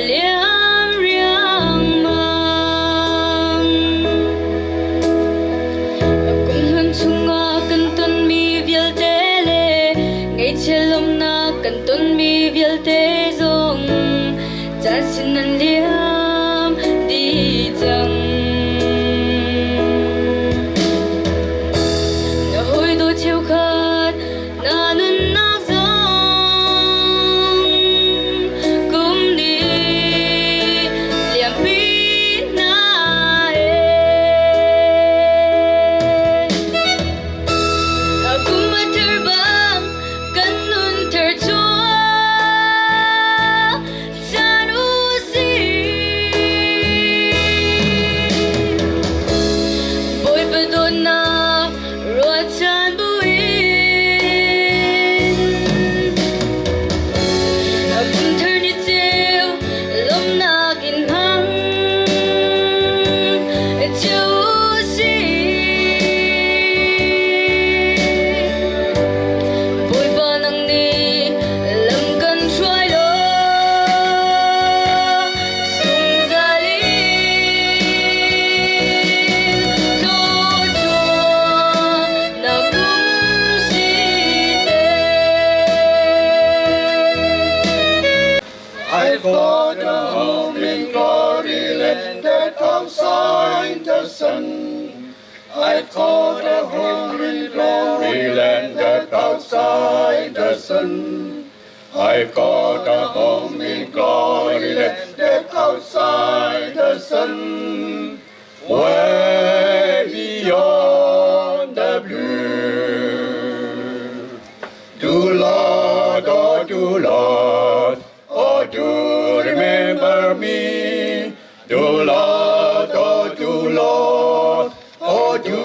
liam riang mang kung hun chunga kan ton mi vial tele ngai chelom na kan ton mi vial te zong 但是能亮的灯。那会多久看那눈 낙성 꿈니 량빛 나에 꿈만 terbang kan nun terjua sanusi boy padona ruatan buin kum thani teu lom na kin hang chausi boy banang ni lam kan try lo sung zali to na kum si te I've got a home in glory landed outside the sun. I've got a home in glory landed outside the sun. I've got a home in glory landed outside the sun. Way beyond the blue. Do Lord, oh do Lord, oh do remember me. Do Lord, oh do Lord, oh do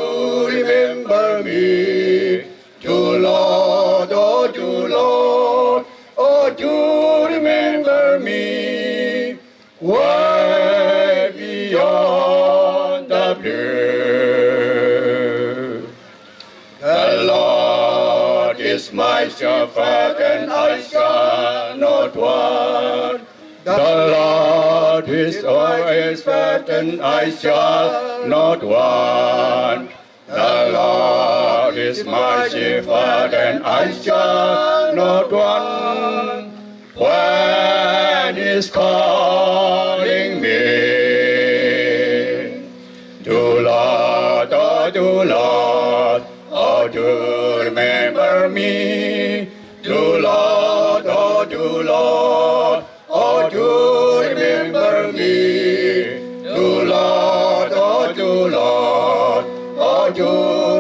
remember me. Do Lord, oh do Lord, oh do remember me. Way beyond the blue. The Lord is my shepherd and I shall not want. The Lord is always fed and I shall not want. The Lord is my shepherd and I shall not want. When He's calling me, do Lord, oh do Lord, oh do remember me. Do Lord, oh do Lord, oh do remember me. Do Lord, oh do Lord, oh do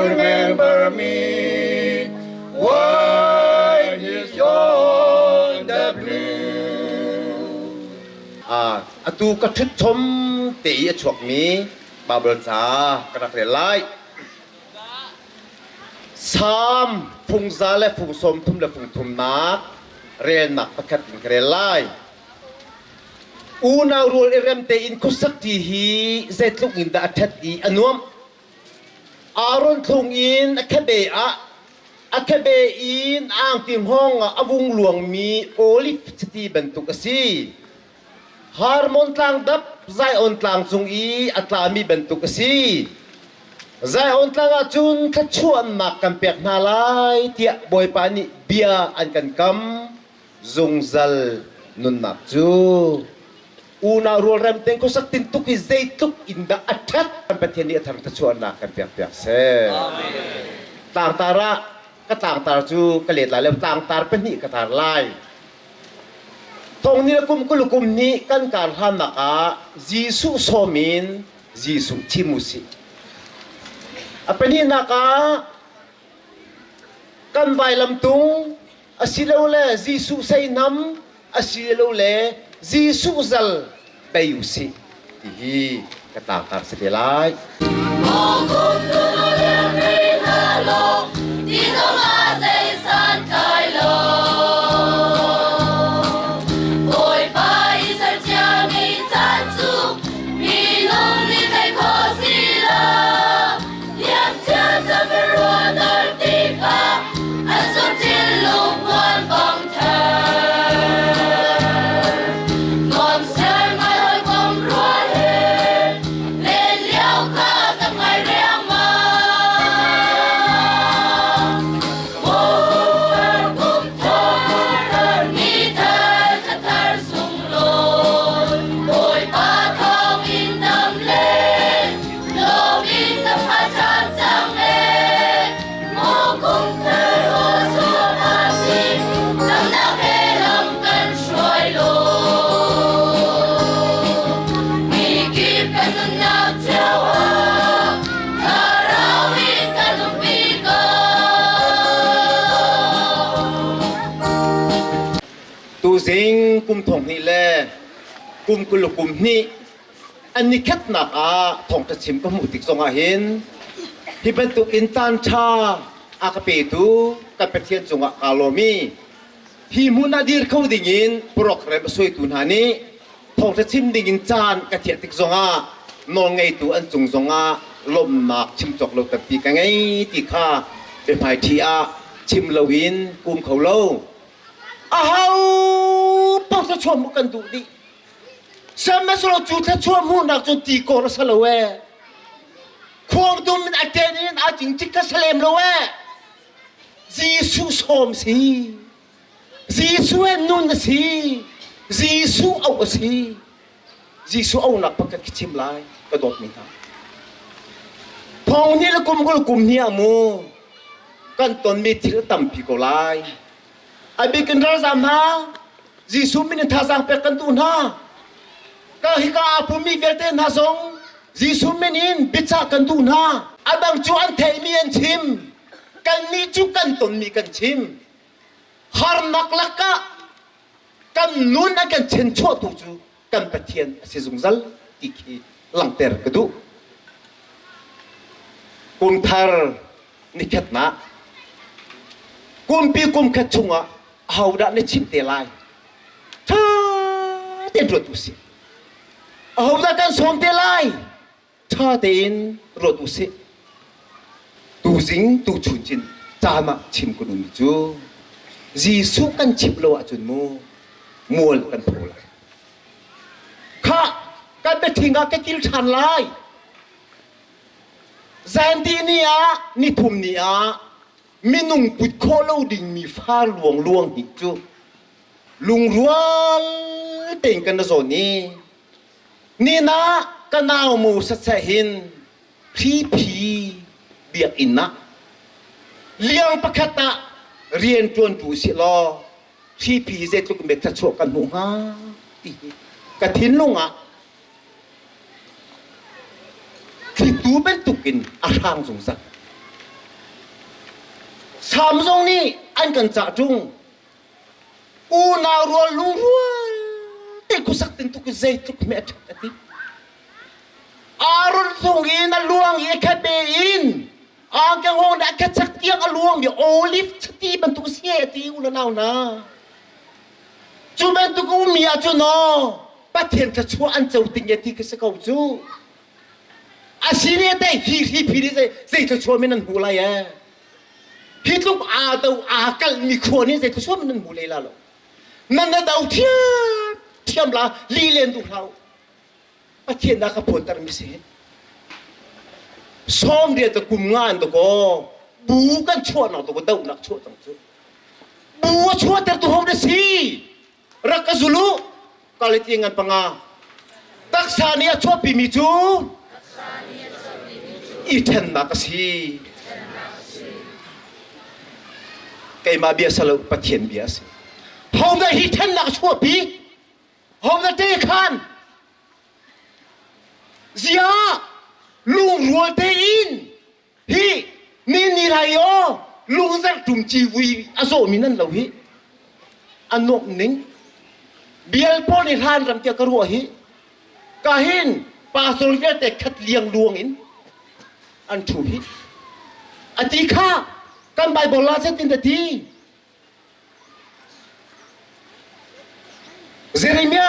remember me. When He's on the blue. อตูกระทึกชมตีฉวกมีบาเบิลซากระเรียนไล่สามฟุงซาและฟุงสมทุมและฟุงทุมนักเรียนหนักประคัดกระเรียนไล่อูนารูลเอเรมเตอินคุสักทีฮีเซตลุกอินดาอัฐอีอันวมอารอนทุงอินอเคเบอะอเคเบอินอ่างติมห้องอวุงหลวงมีโอลิฟสตีบันตุกซีฮาร์มอนตางดับใจออนตางซุงอีอัตลามีบันตุกซีใจออนตางอาจุนขชวนนักกันเปียกนาลายเตียบอยปานิเบียอันกันกำซุงซัลนุนนักจูอูนารัวเรมเต็งก็สักตินตุกิใจตุกอินดาอัฐัดกันเป็นเทนี่ทางขชวนนักกันเปียกเปียกเซ่ต่างตาระก็ต่างตาจูกะเลดลายแล้วต่างตาเป็นนี่กะตาลายตรงนี้ละกุมกุลกุมนี้กันการทำนักอาจีสุโซมินจีสุทิมุสิเป็นนี่นักอากันไวลำตุงอาศิเลวเลจีสุใส่น้ำอาศิเลวเลจีสุซัลไปอยู่สิที่กระต่างตาเสียลาย Hãy subscribe cho kênh Ghiền Mì Gõ để không bỏ lỡ ทองนี่แหละกุมกุลกุมนี่อันนี้แค่หนักทองจะชิมก็มุติกสงอาเห็นที่เป็นตุกินตันชาอากาเปตูกับเป็นเทียนสงอารมีที่มุนาดีร์เขาดิ่งินปลอกเรบสวยตุนหานี้ทองจะชิมดิ่งินจานกับเทียนติกสงานองไงตัวอันจงสงลมหนักชิมจอกเราตัดปีกันไงที่ข้าเป็นภายที่ชิมลวินกุมเขาเล่าอ้าวปองจะชวนมุกันดูดิสมัยเราจูถ้าชวนมุนักจนตีโกรธละเวควงตัวมันอาเจนี่อาจริงจิกก็สเลมละเวจีสุสอมสิจีสุเอ็นนุนสิจีสุเอาสิจีสุเอาหนักปากกิชิมไลกระโดดมีทางพองนี่ละกุมก็ละกุมเนี่ยมูกันตนมีที่ละตั้มปีก็ไลไอ้บิกันรักษามาจีสุมินท่าสังเปกันตุนฮะก็ฮิกาอาภูมิเวเตนฮะสงจีสุมินินบิชากันตุนฮะอาดังจวนเทมีอันชิมกันนี่จุกันตนมีกันชิมฮาร์นักลักกะกันนุนกันเชนชั่วตุจูกันปะเทียนสิซุงซัลติคีหลังเตอร์กระดูกุมทาร์นิคัตนะกุมปีกุมขัดชงอ่ะฮาวดะในชิมเตลัยท่าเต็นรถอุสิฮาวดะกันสมเตลัยท่าเต็นรถอุสิตูจิงตูชุนจินจามาชิมกุนุมิจูจีสุกันชิบโลอาจุนมูมัวกันโผล่ข้ากันไปทิ้งกันกิลชันไลแซนดีนี่นี่ทุ่มนี่มีนุ่งปุดโคโลดิ่งมีฟ้าลวงหิจูลุงรัวเต่งกันนะโซนี่นะกันนาวมูสัตหินพีเบียกอินนะเลี้ยงประคัตะเรียนจวนจูสิลอพีเจตุกเมทัชวกันหงฮากระถินลุงที่ตูเป็นตุกินอาทางสงสัยสามทรงนี้อันกันจ่าจุงอูนารัวลุงรัวเด็กกุสักตินตุกเจตุกเมทัชติอารมณ์ทรงอินลวงเอคเบอินอาแกงงได้แค่ชักเตียงลวงมีโอลิฟที่บรรทุกเสียที่อุลนาวนะจูบรรทุกมีอาจูนอปัทเทียนจะชัวอันเจ้าติงยที่กษเขาจูอาชีพได้ฮีพีนี่ใจจะชัวไม่นั่นหูไรฮีลูกอาดูอากัลมีคนนี่ใจจะชัวไม่นั่นหูเลยล่ะหรอนั่นน่ะดาวเทียมละลีเลนดูเขาปัทเทียนนักผลตรมิเสซ้อมเรียนตะกุมงานตะก็บูกันชั่วหน่อตะก็เดาหนักชั่วจังจูบูชั่วแต่ตัวเขาได้สิรักกะซุลุกาลิตีงันปังตักษานี่ชั่วปีมิจูอีเทนนักสิไก่มาเบียสลปะเทียนเบียสเขาได้อีเทนนักชั่วปีเขาได้เตะขันเสียลุงรัวเตอินฮีนี่ไรอ๋อลุงจะจุ่มจีวีอาโซมินันเหล่าฮีอันนกนิ่งเบียลพอในทานรำเจ้ากระรัวฮีกาหินปาโซลเยแต่ขัดเลียงดวงอินอันชูฮีอติข้ากันใบบอลลาเซตินทีเซริเมีย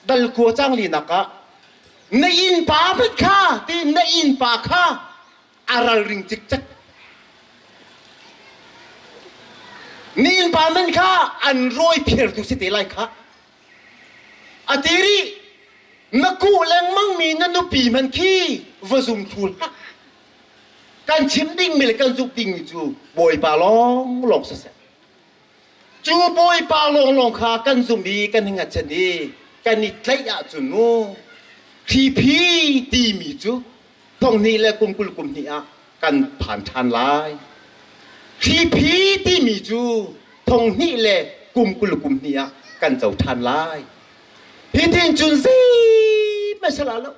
ดัลกัวจังลีนักะในอินป่าเป็นข้าที่ในอินป่าข้าอารัลริงจิกจักนี่อินป่าเป็นข้าอันรวยเพียรตุสิเตลัยข้าอาทิรีนักกู้แรงมั่งมีนันนุปีมันขี้วซุมทูลการชิมดิ้งมีเลยการซุกดิ้งจูบอยป่าลองเสร็จจูบอยป่าลองข้ากันซุมบีกันหิงอัจฉริกันนิทยาจุนูพีตีมีจูตรงนี้แหละกุมนี่กันผ่านทานลายพีตีมีจูตรงนี้แหละกุมนี่กันเจ้าทานลายพี่ทินจุนซีไม่ใช่แล้ว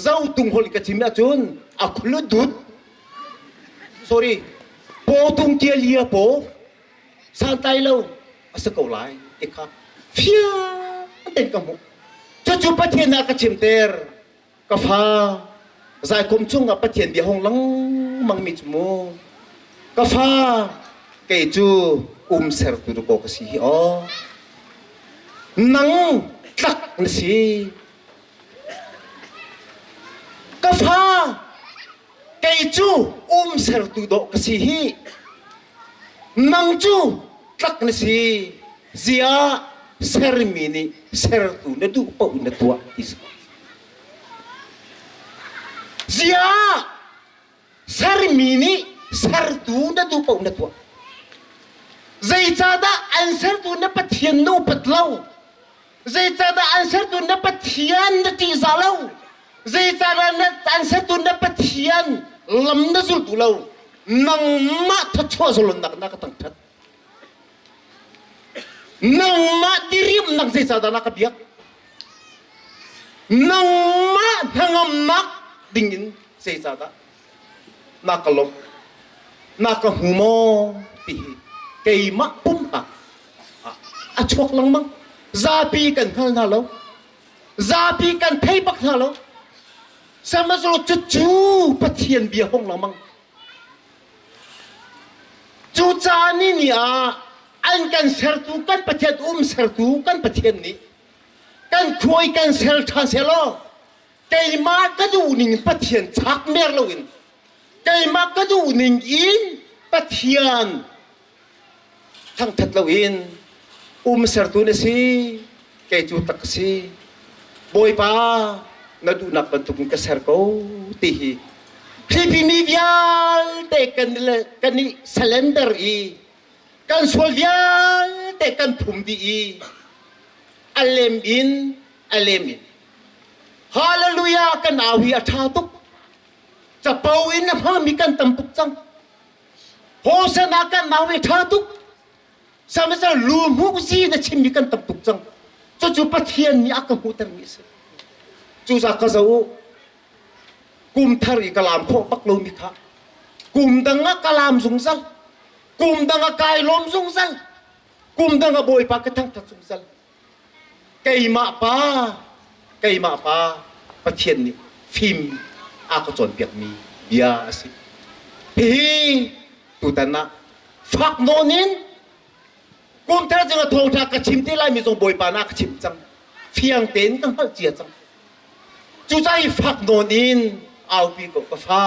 เจ้าตุงหลิกจิมยาจุนอักลุดุด sorry โปตุงเกียเลียโปสันไตโลสกอลายเอกครับ เพียเต็นกมุจู่ๆประเทศนักชิมเตอร์ก็ฟ้าใจคุมชุ่งกับประเทศเดียวหงลังมังมิจมูก็ฟ้าเกจูเสร์ตุโกกสิอ๋อนังตักนสิก็ฟ้าเกจูเสร์ตุโกกสินังจูตักนสิเสียเซอร์มินีเซอร์ตุนดูปะอุนตัวอิสเสียเซอร์มินีเซอร์ตุนดูปะอุนตัวใจจ้าดาอันเซอร์ตุนปัทยันโนปัตเลวใจจ้าดาอันเซอร์ตุนปัทยันนติซาเลวใจจ้าดาอันเซอร์ตุนปัทยันลำนซุลตุเลวนังมาทัชวาซุลนักนักตั้งทัดนังมาดิริมนักใจจ้าดานักเบียกนังมาทั้งนักดิ่งใจจ้าดานักลมนักหูโมตีเกยมะปุ่มปะอาชวกลังมังซาปีกันข้างหน้าเราซาปีกันเทปักหน้าเราสามัญเราจูปะเทียนเบียห้องลังมังจูจานี่เนี่ยอันกันเสร์ตุกันปะเทียนเสร์ตุกันปะเทียนนี้กันคุยกันเสร์ทันเสร์โลเกยมากระดูนิ่งปะเทียนชักเมรลวินเกยมากระดูนิ่งอินปะเทียนทั้งทัดลวินเสร์ตุนสิเกจูตักสิบอยป้านาดูนักบรรทุกกระเสร์กูตีฮีพีมีวิาลเตกันเลยกันนี่ซิลินเดอร์อีกันสวลวิาลเตกันพุ่มดีอัลเลมอินฮาเลลูยากันอาวิอาชาตุกจะเป่าอินนะพามีกันตั้มตุกจังโฮสนากันอาวิชาตุกสามัญลูมุกซีนะชิมมีกันตั้มตุกจังจู่ๆปะเทียนนี่อากันหูตรมิสจู่ๆก็จะกุมทาริกลามโคปักลมิค่ะกุมดังกลามสุงซัลกุมดังกายลมสุงซัลกุมดังบอยปากกระทั่งทัดสุงซัลไก่มาป้าปะเทียนนี่ฟิล์มอาก็จนเปียกมีเบียสิตุตันนะฟักโนนินกุมทาริจังทองทากระชิมที่ไรมีทรงบอยปานักชิมจังเฟียงเต็นกันฮัลเจียจังจู่ใจฟักโนนินเอาปีกกฟ้า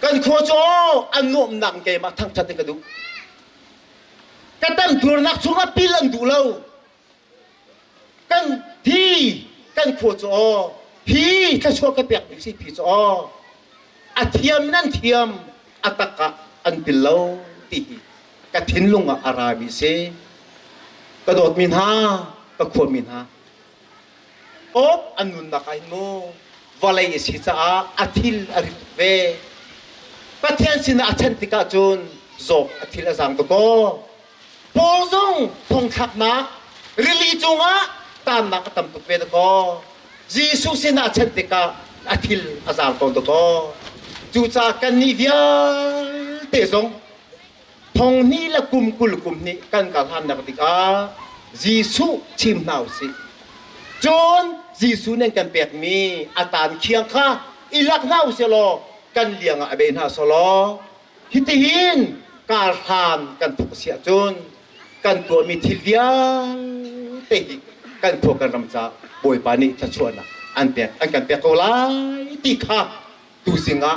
กันขวโจอันนุ่มนังเกมาทั้งชัดกันดูกันตั้มตัวนักสุนัขปีลังดูเรากันที่กันขวโจพี่ถ้าชัวกันเปียกดิสิพี่โจอาเทียมนั่นเทียมอัตกะอันปิลเราตีกันทิ้งลงอาราบิเซกระโดดมินฮากระขวดมินฮาอบอันนุนนักไอ้โน่วาเลยสิจ้าอาทิลอาริตเวปะเทียนสินะอาเชนติกาจุนจบอาทิลอาจังตะโกโพซงพงทักนักริลีจุงะตามนักตามตุเวตะโกจีสุสินะอาเชนติกาอาทิลอาจังตะโกจูจ้ากันนิวิาเตซงพงนี้ละกุมกุลกุมนี้กันกัลฮันนักติกาจีสุชิมนาวสิจนจีสุนันกันเปียกมีอาตานเคียงข้าอิลักนาวเสโลกันเลี้ยงอาเบนฮาสโลฮิติหินการทานกันถูกเสียจนกันตัวมีทิลเวียเตหิกันตัวกันรำจาบอยปานิจะชวนนะอันเปียกอันกันเปียกโกลายติข้าดูสิงะ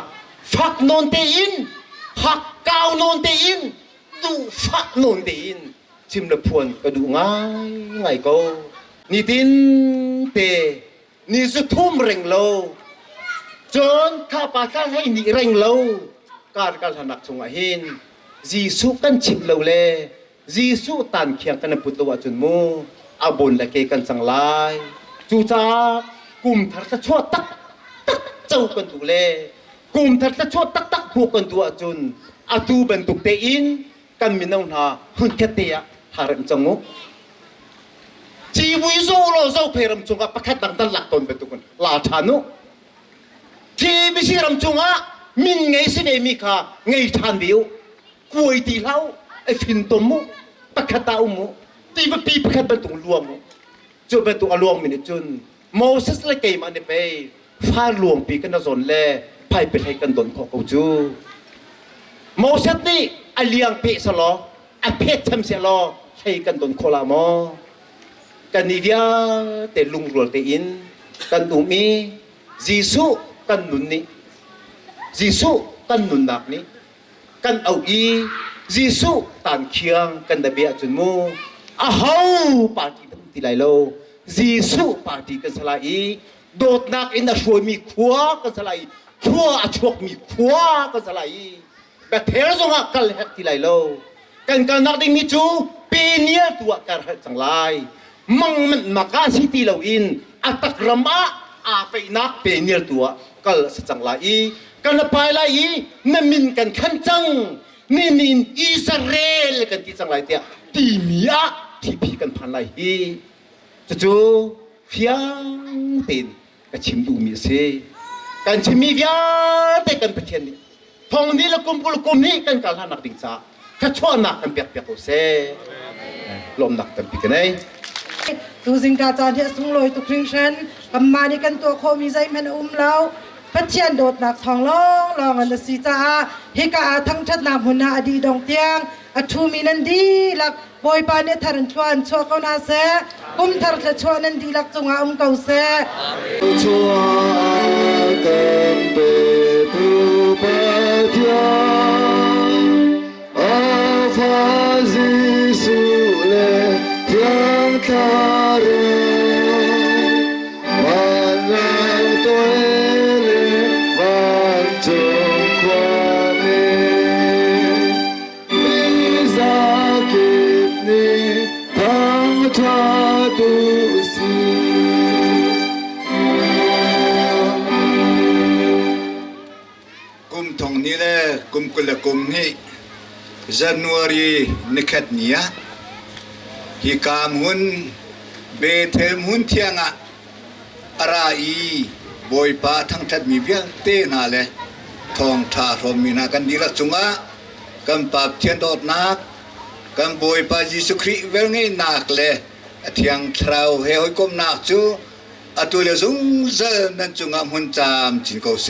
ฟักนนเตอินหักกาวนนเตอินดูฟักนนเตอินชิมละพวนก็ดูง่ายก็นี่ตินเตนี่สุดทุ่มเร่งโลจนข้าพเจ้าให้นี่เร่งโลการถนัดสงหินจีสุกันชิบโลเลจีสุตันเขียงกันปุตตวะจุนมูอาบุญละเกกันสังลายจูจ้ากุมทัดชั่วตักเจ้ากันดูเลกุมทัดชั่วตักพวกกันตัวจุนอาตูเป็นตุกเตอินกันมินเอาหน้าหุ่นแคเตียหาเรื่องจังงูชีวิตโซโลโซเพรมจงกับประคัดดังดันหลักตนเป็นตุกันลาชานุชีวิตรำจงอ่ะมินไงสิเนมิกาไงทานเดียวกุยตีเล่าไอฟินตมุประคัดตาอุมุ ตีว่าปีประคันเป็นตุงรวมจนเป็นตุงอารวงมินิจุนโมเสสเลยเกมอันนี้ไปฟ้าหลวงปีกันนสนแลไพ่เป็นให้กันดนของเขาจูโมเสสนี่อเลียงเปะสลออเพชทำเสียลอให้กันดนโคลามอกันนิยาแต่ลุงรัวแต่อินกันตุมีจีสุกันนุนนี่จีสุกันนุนนักนี่กันเอาอีจีสุตันเคียงกันดะเบียจุนมูอาเฮาปาร์ตี้ตั้งที่ไรโลจีสุปาร์ตี้กันสลายโดดนักอินดาช่วยมีขวากันสลายขวาอชวกมีขวากันสลายแบบเทรซงกันเฮที่ไรโลกันกันนักดิ้งมีจูปีนี้ตัวกันเฮจังไรมังมันมากาสิตีเราอินอัตกรมะอาไปนักปีนี้ตัวกันสจังไรกันไปไล่นั่นมินกันขันจังนี่มินอิสราเอลกันที่จังไรเตียตีมีอะที่พี่กันพันไล่จู่ๆฟิยังตินกันชิมดูมีเสกันชิมมีฟิยังแต่กันเพียนนี่ทองนี้ละกุมนี่กันกันหานักดิ่งซาถ้าชอบนักกันเปียกโอเสลมนักกันปีกันไงตูสิงกาจานที่สุงลอยตุคริงชันกำมานี่กันตัวโคมีใจมันแล้วพัชเชียนโดดหนักทองลองอันสีจ้าฮิกาทั้งชัดนามหุนาอดีดองเตียงอัทูมีนันดีหลักบอยปานเนี่ยทารันชวนชัวเขานาเสกุมทารันชวนนันดีหลักจงอาเก่าเสชัวกันเปิดตูปะเทียอาฟาซิสุเลเทียงทาเรมันนังตัวกุมทองนี้แหละกุมกุลกุมนี่จันวารีนิคัดเนียฮิกามหุนเบเทลมุนเทียงะอาราอีบอยปาทั้งทัดมีเพียงเตนาเลยทองทาทอมีนากันดีละจุงะกันปากเทียนดอดนักกันบอยปาจิสุครีเวลงี้นักเลยเทียงทราวเฮอยกมนักจูอตุเลซุงเซนันจุงะมุนจามจินเขาเซ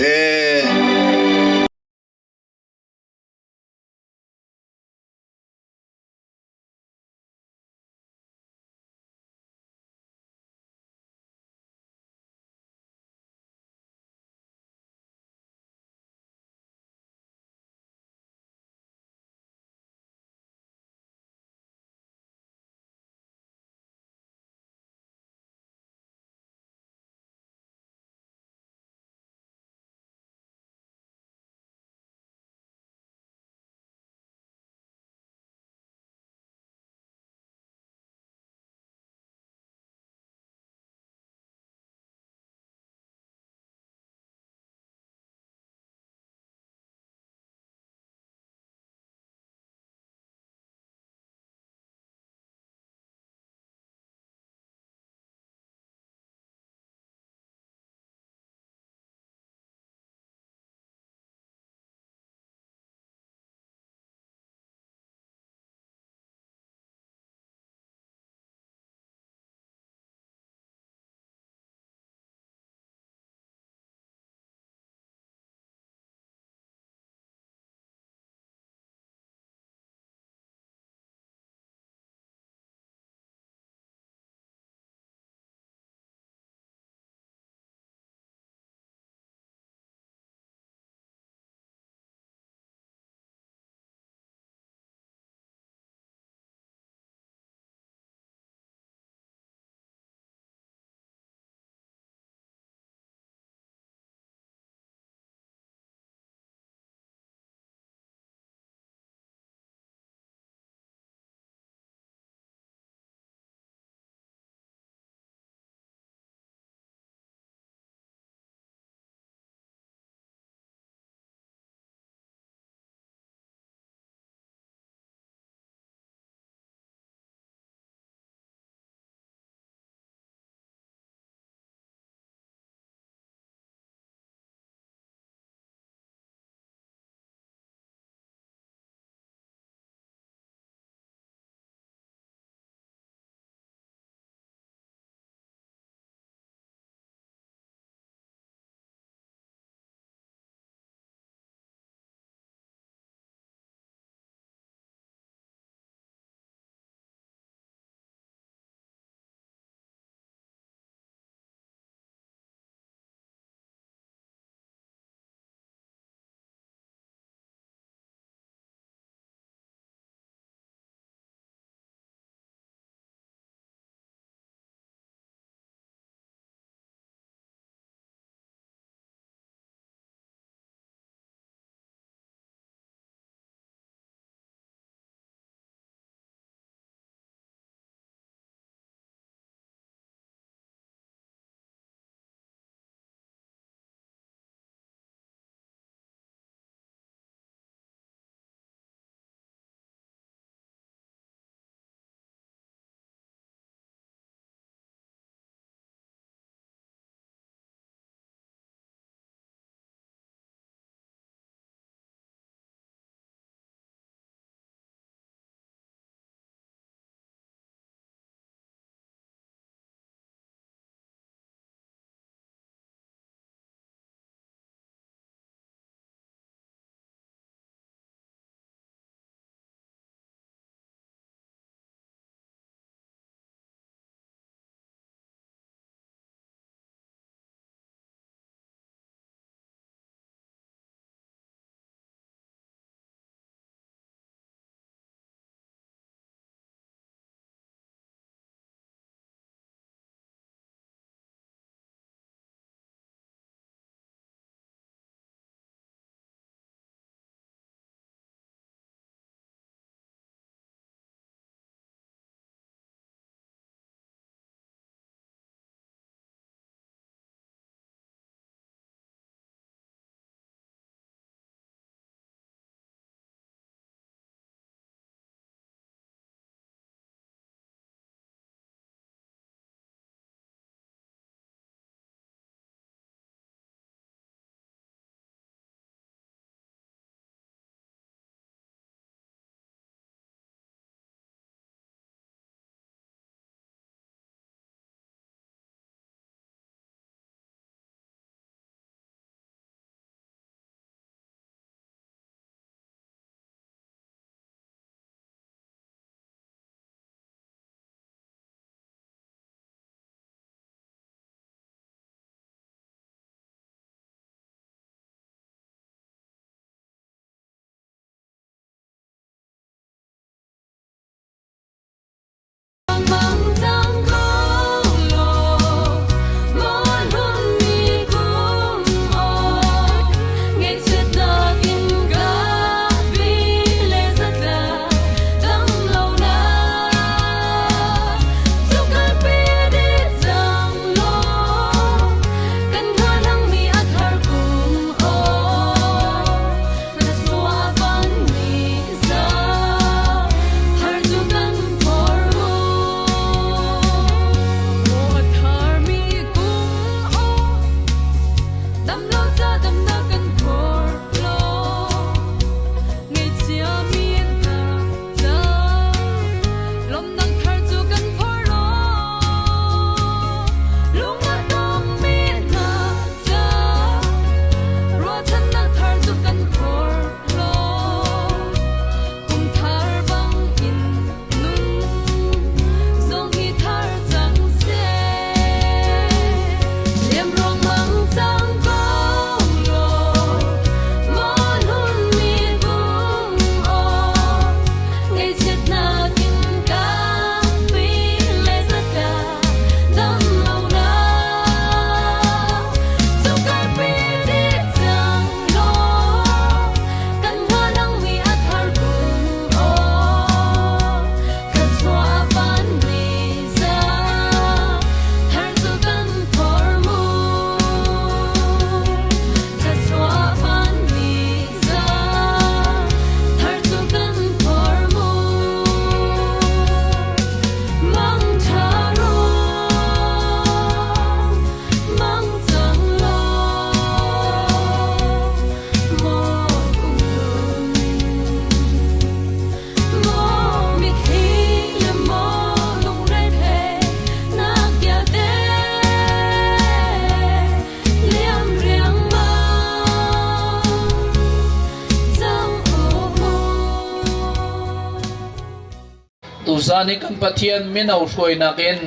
zani kan pathian minau hroi nakin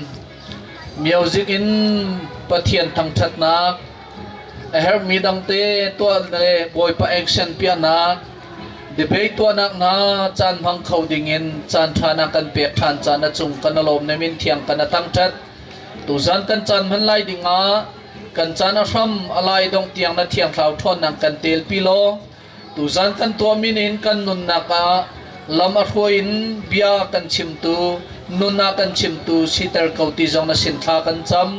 music in pathian thang that nak her midang te to le boy pa action piana debate to nak na chan phang khau dingin chan thana kan pe than chan na chung kan lom na min thiang kan tang that tu zan kan chan man lai dinga kan chan a ram alai dong tiang na thiang thau thon nak kan tel pilo tu zan kan to min in kan nun naka lama hroin bia kan chim tu nuna kan chim tu sitar kauti zong na sin tha kan cham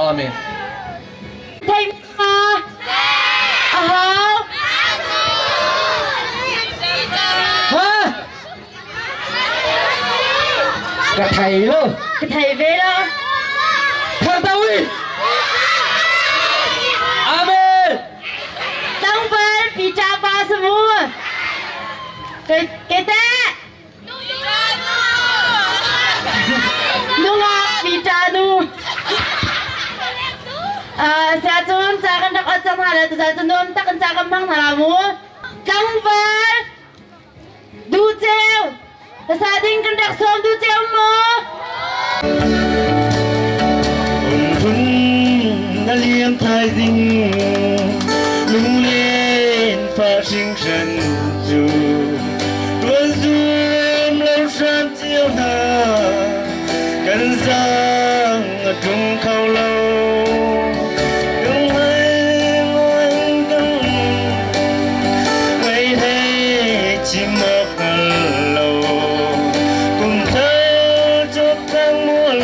amen thầy mà hả cả thầy luôn cái thầy về đó thằng tao đi amen tông bên bị cha ba semua cái té nunga bị cha nu saya cun saya nak acam hal itu saya cun tak kencang kembang halamu tông bên du treo saya ding kendak som du treo mo那脸太近，路脸发生深处，端坐楼上叫他，跟上中靠楼，更为我更为他寂寞很lâu，共他做当莫了，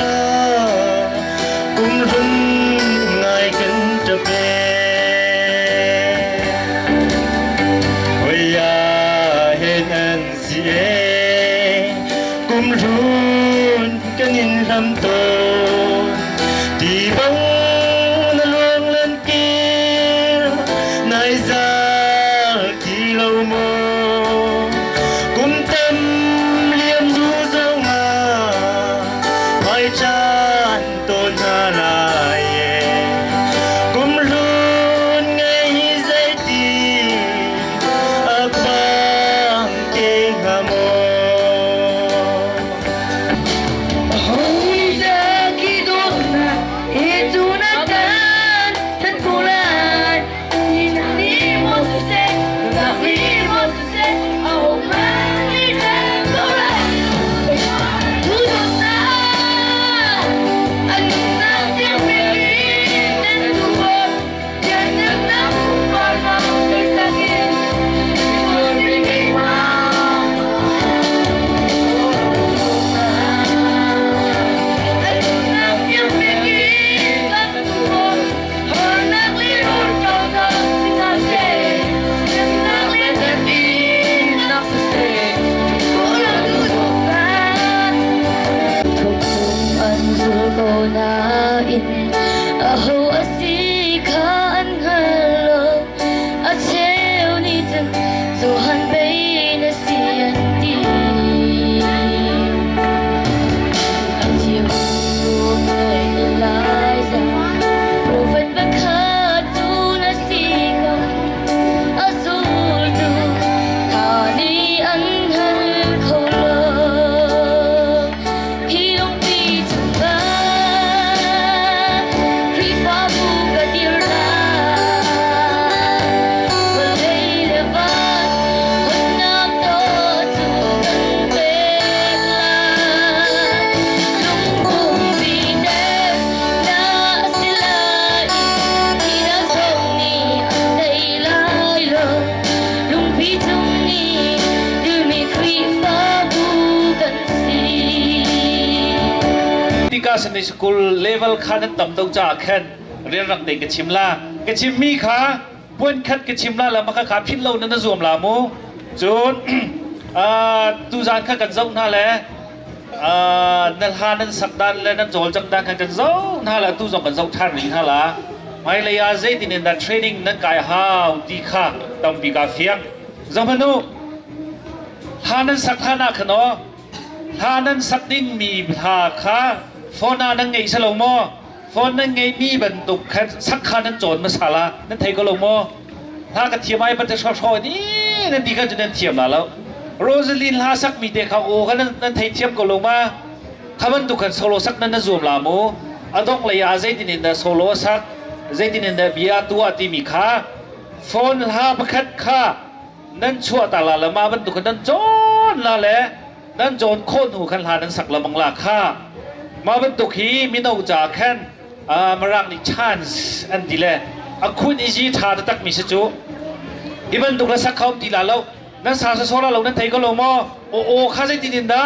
共人。Hãy subscribe Sunday school level khan tam dong cha khan rian rak de ke chimla ke chimmi kha pon khat ke chimla la ma kha phin lo na zom la mo chun tu zan kha kan zong na le nal ha nan sak dan le nan jol chak dan kan zong na la tu zong kan zong than ri na la mai le ya zai tin in da training nan kai how ti kha tam bi ka phiang zong manu ha nan sak khana khano ha nan sak ding mi tha kha phone nan ngai sa lo mo phone nan ngai mi ban tuk kha sak kha nan chon ma sala nan thai ko lo mo ha ka thiam ai ban te sho sho ni nan di ka ju nan thiam la lo Rosaline ha sak mi te kha o kha nan thai thiam ko lo ma ถ้ามันตุกันโซโลสักนั้นนะซูมลามูอันต้องเลยอาเจตินินเดโซโลสักเจตินินเดบียตัวติมิคาโฟนหาประคัดข้านั่นชั่วตาลาละมามันตุกันนั่นโจนละแหละนั่นโจนโค่นหูคันหานั่นสักละมังลาข้ามาเป็นตุกีมินเอาจากแค่มารักนี่ชันส์อันดีเลยคุณอีจีท่าตักมิสจูอีบันตุกละสักเขาตีลาเรานั่นสาสโซลาเรานั่นไทยก็ลงมอโอข้าใจตินินดา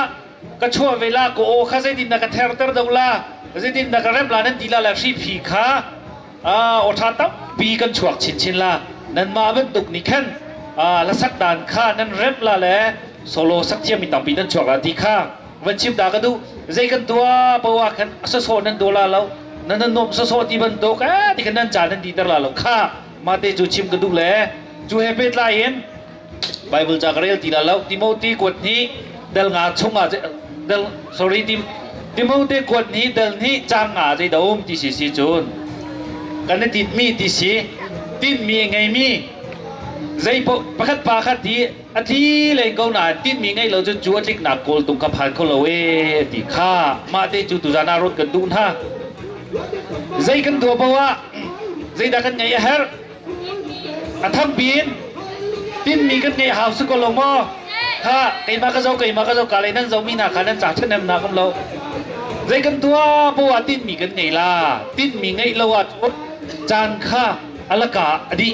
ก็ชั่วเวลาก็ข้าใจตินดาก็เทอร์เตอร์ดาวลาใจตินดาก็เริ่มลานั่นตีลาแล้วชีพีข้าโอท่าตับปีกันฉวกชินลานั่นมาเป็นตุกนี่แค่ละสักด่านข้านั่นเริ่มลาแล้วโซโลสักเทียมมีต่างปีนั่นฉวกละตีข้าวันชิมดาก็ดูใจกันตัวเพราะว่าคันสโซนั่นดูลาเรานั่นนมสโซที่บันตุกที่กันนั่นจานนั่นตีตลาดเราข้ามาเตจูชิมก็ดูแลจูเฮเปตไลเห็นไบเบิลจากเรียลตีลาเราติโมธีกดนี้เดลงาชงอาจจะเดล sorry ติโมธีกดนี้เดลนี้จางอาจจะดมที่สิจูนกันนั่นติดมีที่สิติดมีไงมีใจประคัดปาคัดที่อาทิเลยก็น่าติดมีไงเราจะจวดลิกหนักโกลตุงกับพันเขาเราตีข้ามาเตจูตุจานารถกันดูนะใจกันตัวเพราะว่าใจดักกันไงเฮร์ทั้งปีนตินมีกันไงหาวสุกลงมอฮะไก่มาก็เจ้ากาเลยนั่นเจ้ามีนาขานั่นจ่าเช่นนั้นนาของเราใจกันตัวเพราะว่าตินมีกันไงล่ะตินมีไงเราว่าจานข้าอลกาอดี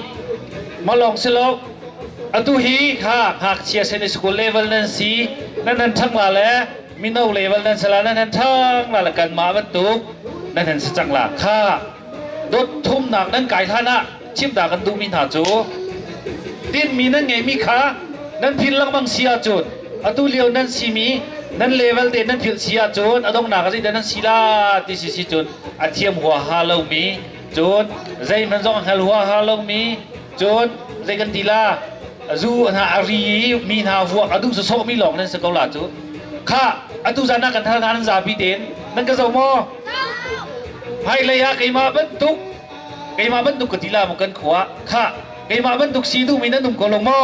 มาลองสิลกอตุฮีค่ะหากเชียร์เซนสกูลเลเวลนั้นสีนั่นทั้งมาแล้วมิโนเลเวลนั้นสลานั่นทั้งมาละกันมาบรรทุกนั่นสัจจังหลักค่ะรถทุ่มหนักนั่นไก่ท่านะชิมด่ากันดูมินหาจูตินมีนั่นไงมีขานั่นพิลลังบังเสียจุดอตุเลียวนั่นสีมีนั่นเลเวลเดนนั่นพิลเสียจุดอดงหนักสิเดนนั่นสีลาที่สิจุดอาเทียมหัวฮาโลมีจุดใจมันจ้องหัวฮาโลมีจุดใจกันตีลาจูนาอารีมีนาวัวอดุสโซมีหลอกนั่นสกอลาจุดข้าอตุจานากันทางนั้นซาบิเดนนั่นก็จะมอให้เลยฮะไก่มาบรรทุกกติลามุกันขวาข้าไก่มาบรรทุกสีดูมีนั่นนุ่มกลงมอ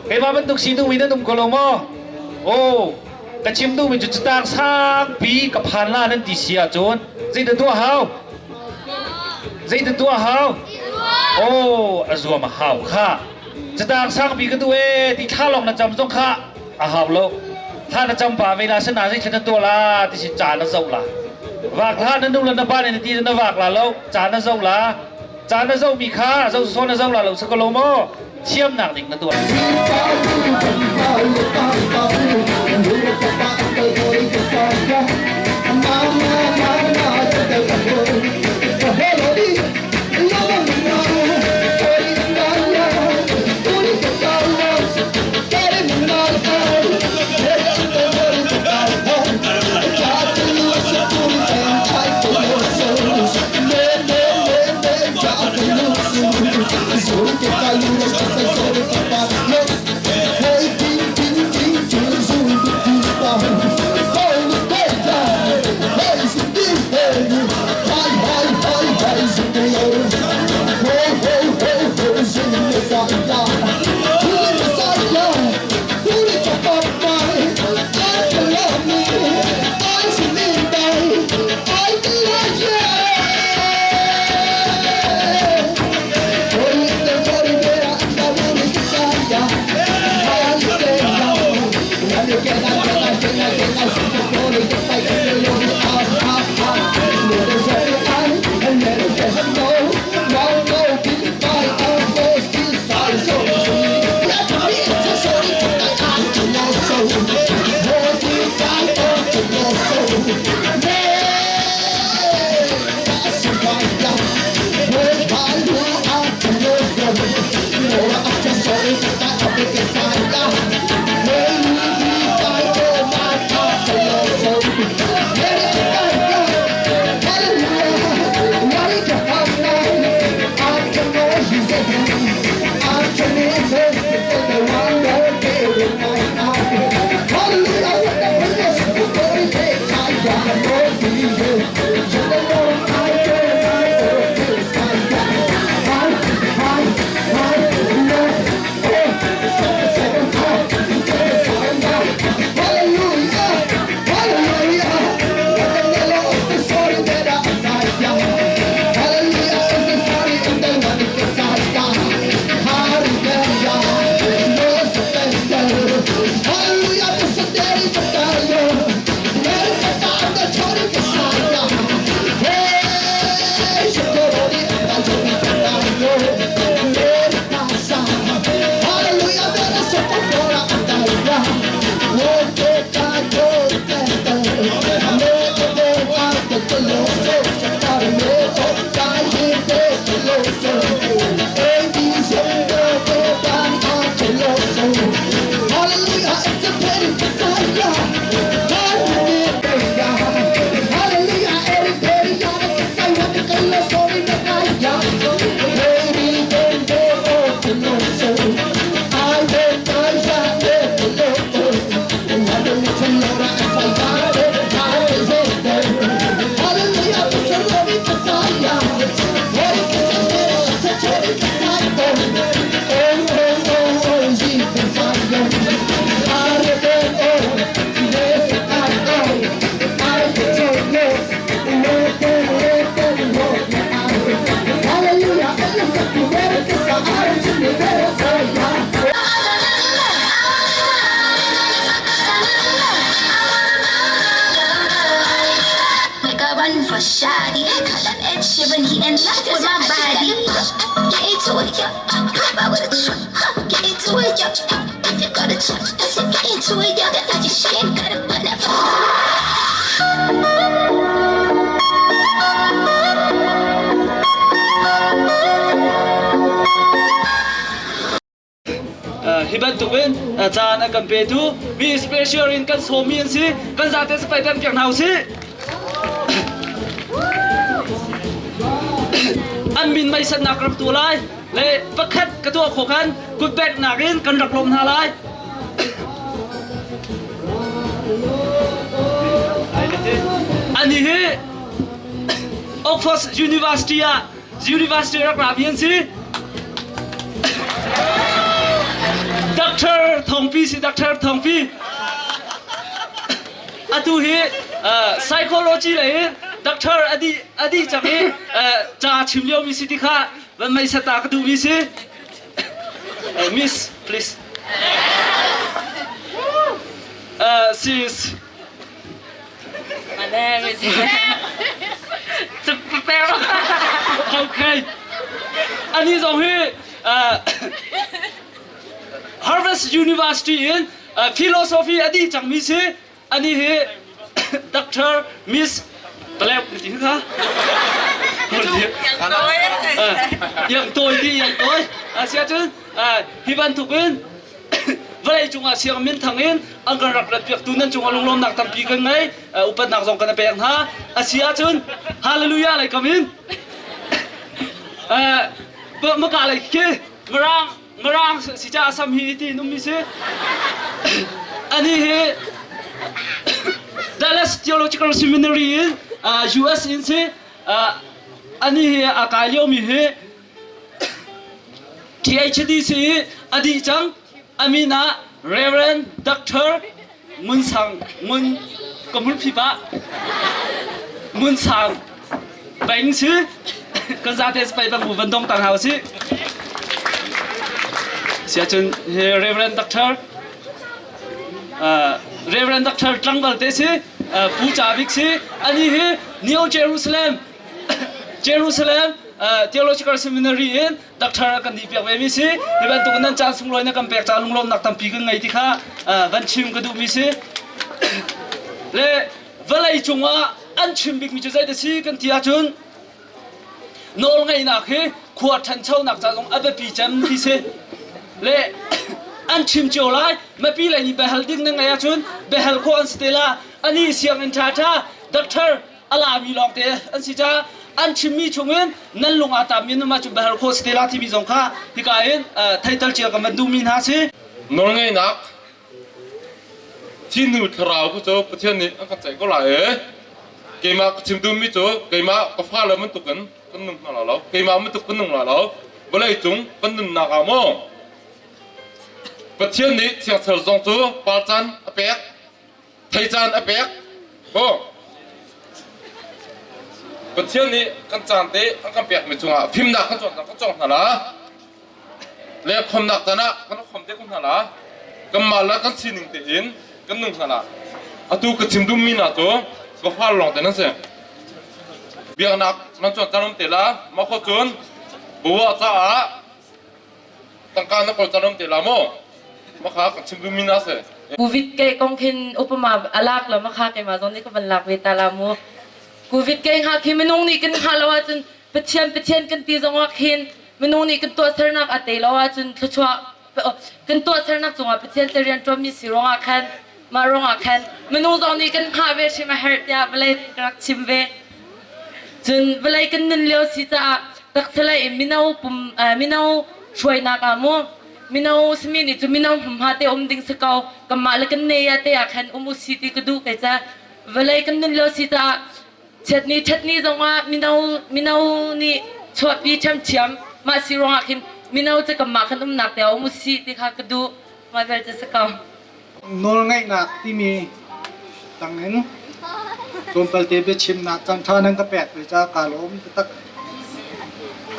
ไก่มาบรรทุกสีดูมีนั่นนุ่มกลงมอโอ้กระชิมดูมีจุดต่างสร้างปีกับพันล้านนั่นตีเสียโจนใจตัวเฮาโอ้อาจัวมาเฮาข้าจะต่างสร้างปีกันด้วยที่ท่าลองนั่นจำต้องข้าอาเฮาโลท่านั่นจำป่าเวลาสนาที่ฉันตัวละที่สิจานั่นเจ้าละวากลานั่นนุ่งลันบ้านในที่นั่นวากลาแล้วจานนั่นเจ้าละจานนั่นเจ้ามีค่าเจ้าโซนนั่นเจ้าละเราสกลโมเชี่ยมหนักหนึ่งนั่นตัว for shoddy. Call that Ed Sheeran, he in love with my body. Get into it, yo. Pop out with a truck. Get into it, yo. If you go to church, I said get into it, yo. I just shit, got a butt up. hiban tuin chan a kan pe tu mi special in kan somian si kan zate sa paitan kyang nau si an min mai san nakrap tu lai le pakhat ka tu kho kan ku bek nakin kan rak lom na lai ani he Oxford University rak rabian si Dr. Thongpi si Dr. Thongpi atu hi psychology le Dr. adi chami cha chimlyo mi si dikha ban mai sata ka du mi si miss please sis My name is okay ani zong hi Harvard University in philosophy adi changmi se ani he Dr. Miss Palep ti kha yang tôi sia chun hi ban thuk in vai chunga siang min thangin angar rak lat piak tunan chunga lunglom nak tam pi kan ngai upat nak jong kana pek ha asia chun hallelujah lai kamin ma ka lai ke ngarang si cha sam hi ti num mi se ani he Dallas Theological Seminary in US in se ani he akalyo mi he PhD se adi chang amina Reverend Dr. Mun Kamun Phiba Mun Sang Bang se kan za te spai bang bu van dong tang hao si sia chun Reverend Dr. Tlangbal te si pu chabik si ani he New Jerusalem Theological Seminary in Dr. kan di piak mi si hiban tu kan chan sung loi na kan pek cha lunglom nak tam pi kan ngai ti kha van chim ka du mi si le valai chunga an chim bik mi chu zai de si kan tia chun nol ngai na khe khuat than chau nak cha long abe pi cham ti se le an chim chiu lai ma pi lai ni behal ding na ngai chun behal ko an stela ani siang in cha Dr. ala mi long te an si cha an chim mi chungin nan lunga ta min ma chu behal ko stela ti mi jong kha hi ka in title chia ka man du min ha si nol ngai nak chin nu thrau ku cho pathian ni an ka chai ko lai ke ma chim du mi cho ke ma ka fa la man tu kan num na la lo ke ma man tu kan num la lo bolai chung kan num na ka mo pathian ni sia chal zong chu pal chan apek thai chan apek bo pathian ni kan chan te an kan pek mi chunga phim na kan chong na la le khom nak ta na kan khom te kun na la kan ma la kan sining te in kan nung na la atu ka chim dum mi na cho ko fa long te na se biang nak man chon chanom te la ma kho chun buwa cha a tang kan na ko chanom te la mo ma kha ka chim dum mi na se Covid kay kong kin upama alak la makha kay ma zon ni ko ban lak we tala mo Covid kay ha ki menung ni kin halawa chun pethian kan ti zonga khin menung ni kin to sarnak ate lawa chun thchwa kin to sarnak chunga pethian terian to mi sironga khan ma ronga khan menung zon ni kin ha ve shi ma her ya blai rak chim ve chun blai kin nin leo si cha tak thlai minau shoi na ka mo minau smi ni chu minau ha te om ding sakau kamal kan ne ya te akhan umu siti ku du kai cha velai kan nin lo si cha chetni zonga minau ni chwa pi cham ma si ronga khin minau cha kam ma khan nak te umu siti kha ku du ma vel cha sakau nol ngai na ti mi tang hen som pal te be chim na chan tha nang ka pet pe cha ka lom tak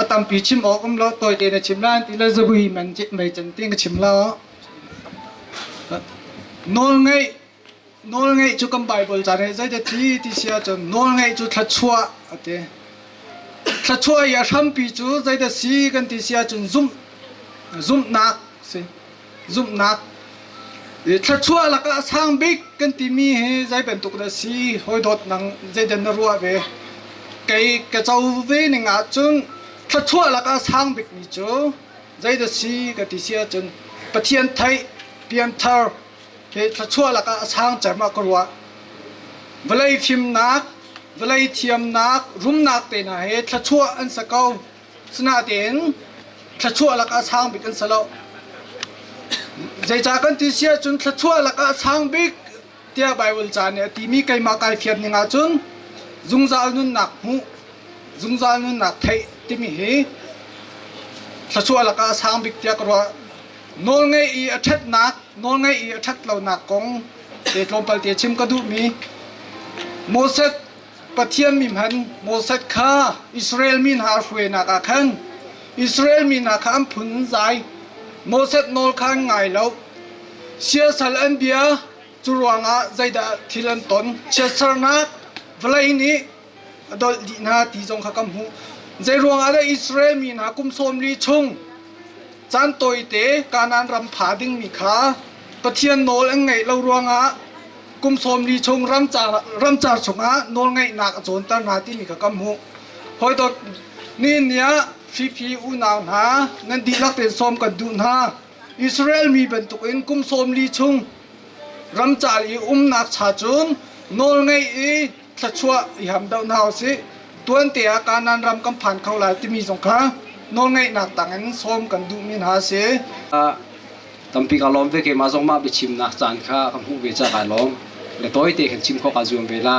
atam pi chim okom lo toy te na chim lan ti la zabui man chit mai chan ting ka chim la nol ngai nol ngay chu kam Bible chane zai de ti sia chu nol ngay chu thachua ate thachua ya rampi chu zai de si kan ti sia chu zum nak se zum nak thachua la ka sang big kan ti mi he zai ben tuk da si hoi dot nang zai de na ruwa ve cái cháu về này ngã chân thật chua là cái sang bịch mi chú dây được si cái tí xe chân bát thiên thấy biên thar cái thật chua là cái sang chạy mà còn quá với lại phim nát với lại thiam nát rum nát thế này thật chua anh sẽ câu xin hãy đến thật chua là cái sang bịch anh sẽ lâu dây cha cái tí xe chân thật chua là cái sang bịch tia Bible chán này tí mi cái mà cái phiền này ngã chân dung zal nun nak mu dung zal nun nak thei timi hi thachua la ka sang bik tia kro nol ngai I athat nak nol ngai I athat lo nak kong te tlom pal te chim ka du mi Moses pathian mi han Moses kha Israel min ha hwe na ka khan Israel min na kham phun zai Moses nol khan ngai lo sia sal an bia churuanga zaida thilan ton chesarna vlai ni adol di na ti jong kha kam hu zai ruang ada Israel mi na kum som li chung chan toi te kanan ram pha ding mi kha pathian nol ang ngai lo ruanga kum som li chung ram cha chunga nol ngai nak chon tar na ti mi kha kam hu hoi dot ni nia phi u naw na nan di lak te som kan du na Israel mi ben tuk in kum som li chung ram cha li nak cha chun nol ngai I thachua I ham dau naw si tuan te kanan ram kam phan khau lai ti mi jong kha nol ngai nak tangan som kan du min ha se tampi ka lom ve ke ma jong ma bi chim nak chan kha kam hu ve cha ka lom le toy te khan chim kho ka zum ve la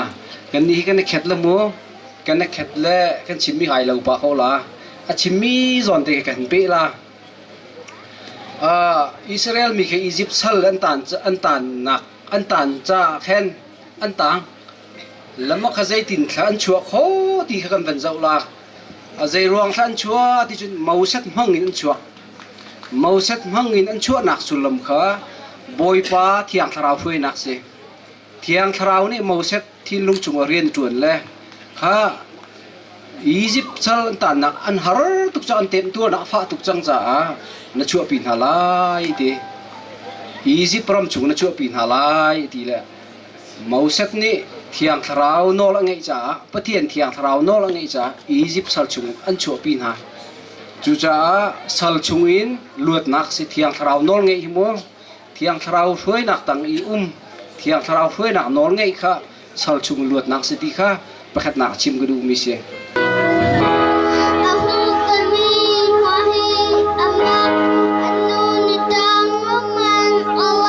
kan ni kan khet la mo kan khet le kan chim mi hai lo pa kho la a chim mi zon te kan pe la Israel mi ke Egypt sal an tan nak an tan cha khen an tang lama khazai tin thlan chua kho ti khan van zau la azai ruang thlan chua ti chun mausat mangin an chua mausat mangin an chua nak sulam kha boipa thiang tharau phui nak se thiang tharau ni mausat thi lung chung rian tuan le kha Egypt sal tan nak an har tuk cha an tem tu na fa tuk chang cha na chua pin halai ti Egypt pram chung na chua pin halai ti le mausat ni thiang tharau nol angai cha pathian thiang tharau nol angai cha Egypt sal chung an chua pin ha chu cha sal chung in luat nak si thiang tharau nol ngai hi mo thiang tharau hruai nak tang I thiang tharau hruai nak nol ngai kha sal chung luat nak si ti kha pakhat nak chim gadu mi se Hãy subscribe cho kênh Ghiền Mì Gõ để không bỏ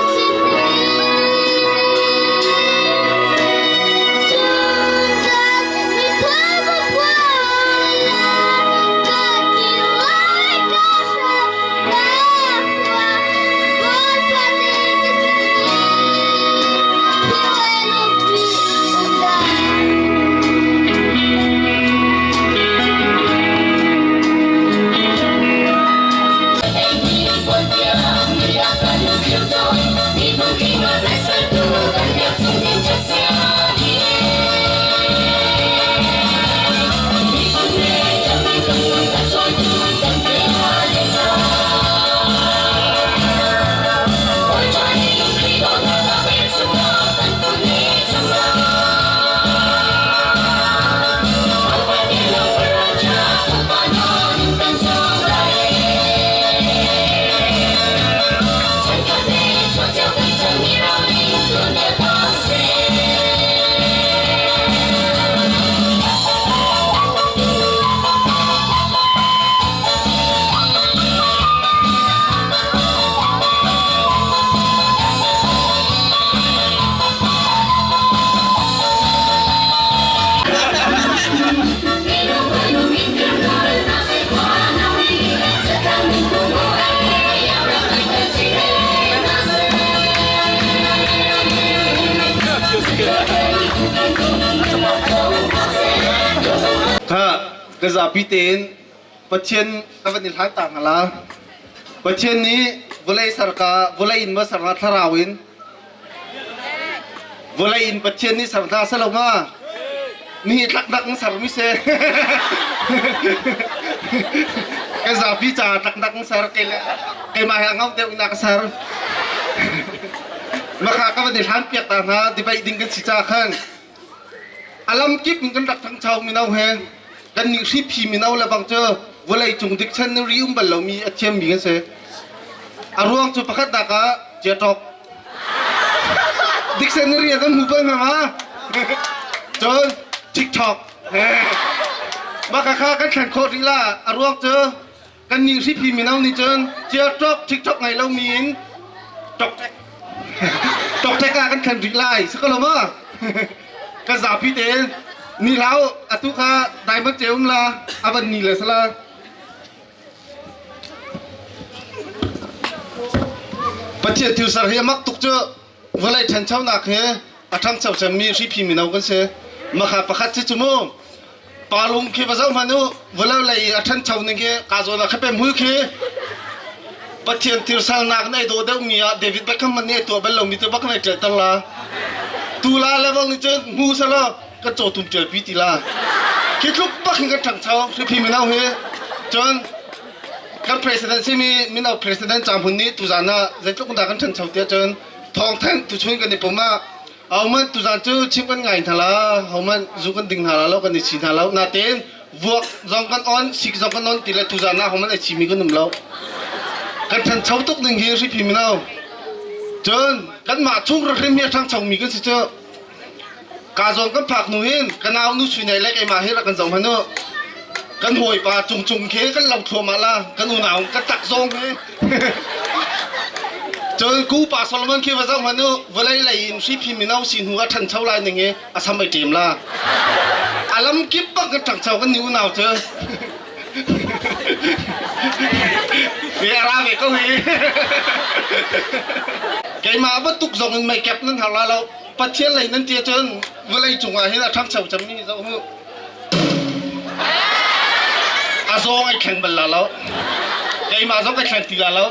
lỡ ก็จะพิเตนประเทศกับนิลฮัตต่างกันละประเทศนี้วลัยสารกาวลัยอินมาสารทาราวินวลัยอินประเทศนี้สารทาสลมามีทักดักสารมิเซก็จะพิจารทักดักสารเกลเกมาหางเอาเดี๋ยวนักสารมาข้ากับนิลฮัตเปียกต่างหาที่ไปดิ้งกันสิจ้าขันอาลัมกิบมีกันดักทั้งชาวมีเอาเฮกันนิริพีมีเอาละบางเจอวลัยจงดิกชันนารีบัลเรามีอัจฉริมีกันเสอารวงจุปขัดดักเจตอกดิกชันนารีกันหูเปิ้ลมาจนทิกทอกมาข้ากันแข่งโคตรล่าอารวงเจอกันนิริพีมีเอานี่จนเจตอกทิกทอกไงเรามีนตอกแท็กกันแข่งริไลสักละมั้งก็จะพิเตนนี่แล้วอตุค่ะได้มาเจ้ามาละอาวันนี้เลยสละประเทศที่สารเฮียมักตุกเจอเวลาทันเช้าหนักเฮอาทั้งเช้าจะมีริพีมีเอากันเสมาขับประคัตจิจุโมปาลุงคีบะเจ้ามานุเวลาเลยอาทั้งเช้านึงเฮกาโซนักเป็นมือเฮประเทศที่สารนักในตัวเดียวมีเดวิดเบคแฮมมันเนี่ยตัวเบลล์มีตัวบักในเจตันละตุลาเลเวลนี่เจมูสละก็โจตุ่มเจอพิติลาคิดลุกปักกันทั้งเช้าริพีมีเอาเฮจนกันประธานที่มีเอาประธานจำหุ่นนี้ตุจานะจะลุกกันทั้งเช้าเดียวจนทองแท่งตุช่วยกันในผมว่าเอามันตุจานเจอชิมกันไงท่าละเอามันจูกันดิ่งท่าละแล้วกันในชินท่าละนาเต้นวัวจงกันอ่อนสิกจงกันอ่อนตีละตุจานะเอามันในชิมีกันนุ่มแล้วกันทั้งเช้าตุกหนึ่งเฮริพีมีเอาจนกันมาชุ่มระเมียทั้งเช้ามีกันสิเจอกาจงกันผักหนูเห็นกันเอาหนูช่วยในเล็กไอมาเฮรักกันสองพันเนอะกันหวยปลาจุงเคกันเหล่าทัวมาละกันหนูหนาวกันตักซองเฮจนกูป่าโซโลมอนคิดว่าสองพันเนอะเวลาไหลชีพิมินเอาสินหัวทันเช้าไรหนึ่งเงอาทำไปเต็มละอาลัมกิบปักกันทั้งเช้ากันหนูหนาวเจอเวลาเวก็เฮไก่มาว่าตุกซองมันไม่เก็บนั่นทางเราประเทศอะไรนั่นเจ้าจนเวลาจุงอะไรนะทั้งเช้าจะมีเจ้าหูอาซองไอ้แข่งบอลแล้วไอ้มาซองไอ้แข่งตีแล้ว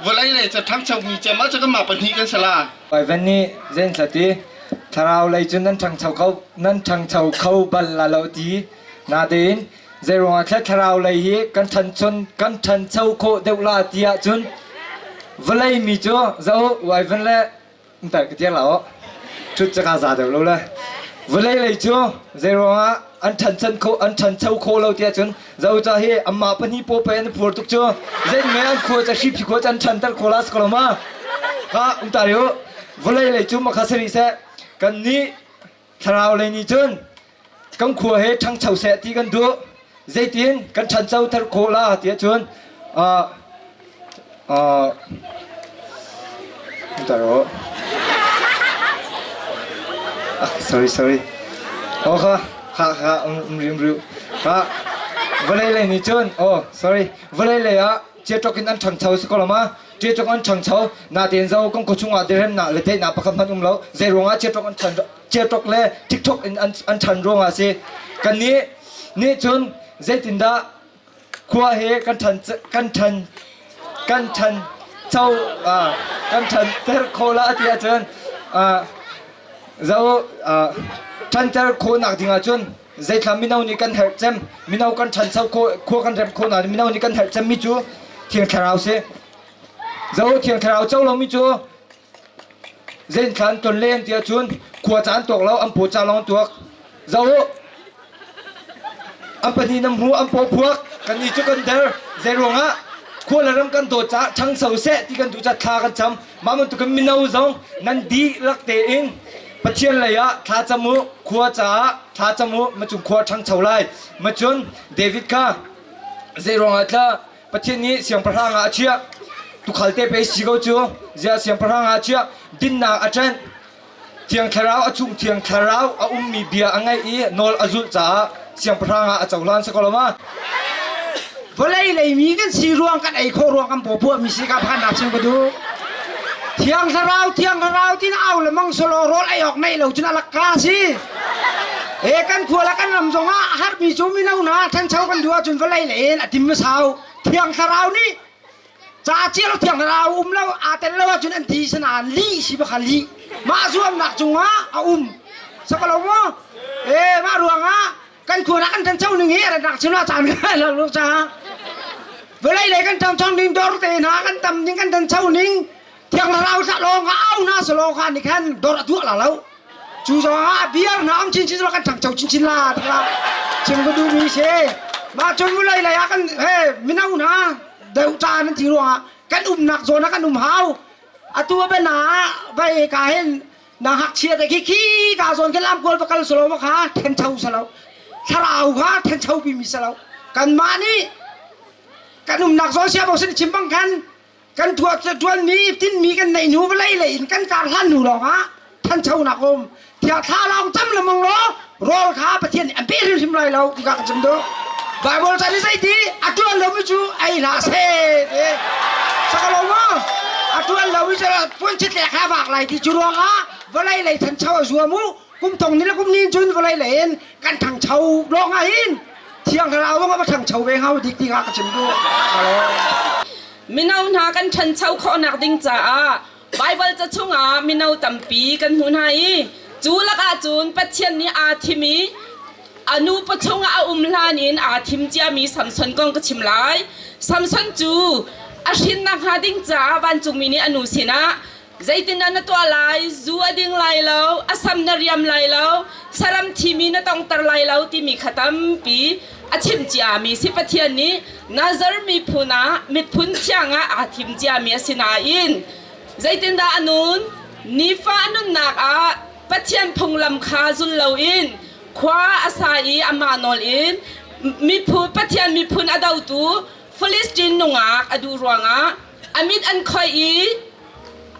เวลาอะไรจะทั้งเช้ามีเจ้ามาจะก็มาปนีกันสละไปวันนี้เจนสติถ้าเราเลยจนนั้นทั้งเช้าเขาบอลแล้วดีนาเดินเจรวงแค่ถ้าเราเลยกันทันชนกันทันเช้าโคเดวลาดีจนเวลามีจ้าเจ้าไว้วันละแต่ก็เจ้าแล้วชุดจะกาซาเดี๋ยวรู้เลยเวลาเลยจ้าเจรวงอันทันชนโคอันทันเช้าโคเราดีจนเจ้าจะเฮอำมาปนีโปเป็นพูดทุกจ้าเจนไม่อันโคจะชิบโคจะอันทันตัลโคลาสโคลมาฮะแต่เดี๋ยวเวลาเลยจ้ามาคัสริเสกันนี้ถ้าเราเลยนี่จนกันขัวเฮทั้งเช้าเสตีกันดูเจตินกันทันเช้าตัลโคลาดีจนแต่เดี๋ยว sorry โอ้ค่ะริมค่ะวันเลยนี่จนโอ้ sorry วันเลยอ่ะเจ้าตัวกินอันช่างเช้าสกอลมาเจ้าตัวอันช่างเช้านาเตียนเจ้าก็กชุงอาเดรมนาเลยเทนาประคำพันอุ้มแล้วเจรงอ่ะเจ้าตัวอันช่างเจ้าตัวเล่ทิกทอกอันช่างรงอ่ะสิกันนี้นี่จนเจตินดาขวาเฮกันทันเจ้ากันทันเตอร์โคลาที่อาจารย์เจ้าทันเตอร์โคนักดิ่งอาจารย์เจ้าทำมินเอานี่กันเฮร์เจมมินเอากันทันเจ้าโคกันเร็มโคนักมินเอานี่กันเฮร์เจมมิจูเทียงคาราวเสเจ้าเทียงคาราวเจ้าเรามิจูเจ้าทันต้นเลี้ยงที่อาจารย์ขวาจานตัวเราอัมโพจานลองตัวเจ้าอัมปนีน้ำหูอัมโพพวกกันนี่จุกันเดอร์เจ้าหลวงอ่ะควรเริ่มกันตัวจ้าช่างเสาเสที่กันตัวจ้าทากันจำมามันตัวกันมินเอาซองนั่นดีรักเตอินประเทศเลยอะทาจมูกขวาจ้าทาจมูกมาจุ่มขวาช่างเสาไล่มาจนเดวิดค่ะเจรองอัตละประเทศนี้เสียงประธานอาเชียตุขัลเตไปสิเขาจูเสียงประธานอาเชียดินนาอาจารย์เทียงคาราวจุ่มเทียงคาราวอุ้มมีเบียร์อังไงอีนอลอาจุจ้าเสียงประธานอาจารย์ลานสกอลมาเวลาเลยมีกันสีรวงกันไอ้โครวงกันพวกมีสิกับพันดับเชิงกันดูเทียงคาราวที่เอาเลยมั่งสโลรถไอ้ออกในเหล่าจุนลักกาสิ กันขัวละกันลำสงอ่ะฮัดมีจูมีน่าหนาท่านเช่ากันดูจนวันไรเลยติมมาเช้าเที่ยงสราวนี่จ่าเจี๊ยบเที่ยงสราวเราอาเตนเราจนอันทีสนานลีสิบขันลีมาส่วนหนักจงอ่ะสักเราว่ามารวงอ่ะกันขัวละกันท่านเช่าหนึ่งเฮ้ยหนักชิลาจานกันแล้วลูกจ้าเวลาเลยกันทำช่องดิ้งดอร์เตนะกันทำยิงกันท่านเช่านิ่งเที่ยงสราวสะลองเอาหน้าสโลคันนี่แค่ดอร์ตัวละแล้วจูจงอาเบียร์น้ำชินเรากันถังเจ้าชินลาครับชิมก็ดูมีเชมาจนเวลาเลยกันไม่น่าหนาเดี๋ยวจานนั่นทีรัวกันหนักโซนกันหาวตัวเป็นหนาไปกายนาหักเชียแต่ขี้กาโซนกันลำกวนประกันสโลมาค่ะเทนเช่าสโลถ้าเราค่ะเทนเช่าปีมิสโลกันมานี่กันหนักโซเชียบอกสิชิมบังกันถั่วนี้ทิ้นมีกันในหนูไปเลยกันการลั่นหนูหรอกฮะท่านเช่าหนักอมเที่ยวท่าลองจำละมังล้อรอขาประเทศอันเป็นทิมไรเราดีกันจำดูไบเบิลใจนี่ใช่ดีอัตวันเราไม่จูไอ้ลาเซ่สักลงมั้งอัตวันเราไม่จะพ้นชิดแหลกหาฝากไรที่จุดวงอ่ะวันไรเลยท่านเช่าชัวมูกุมตรงนี้แล้วกุมนี้จุนวันไรเลยกันทางเช่าลองอ่ะอินเที่ยงเราว่ามาทางเช่าเวงเขาดีกันจำดูมินเอาหนากันทันเช่าข้อหนักดิ้งจ้าไบเบิลจะช่วงมินเอาตั้มปีกันหุ่นให้จูลักอาจูนปัจเจียนนี้อาทิมีอนุปชงอาลานินอาทิมเจียมีสัมสนกองกชิมไลสัมสนจูอาชินนักหาดิ้งจ้าวันจุมีนี้อนุสินะใจตินันตัวไลจูอดิ้งไลแล้วอาสัมนารยมไลแล้วสลัมทีมีนต้องตรไลแล้วที่มีขตัมปีอาชิมเจียมีสิปัจเจียนนี้นาซาร์มีพุนามิดพุนเชียงอาทิมเจียมีสินาอินใจตินดาอนุนนิฟาอนุนักปัจเจียนพงลำคาจุลเลวอินขวาอาศัยอามานอลอินมีพูปัจเจียนมีพุนอดาวตูฟิลิสตินนุงากอดูรวงอามิดอันคอยอี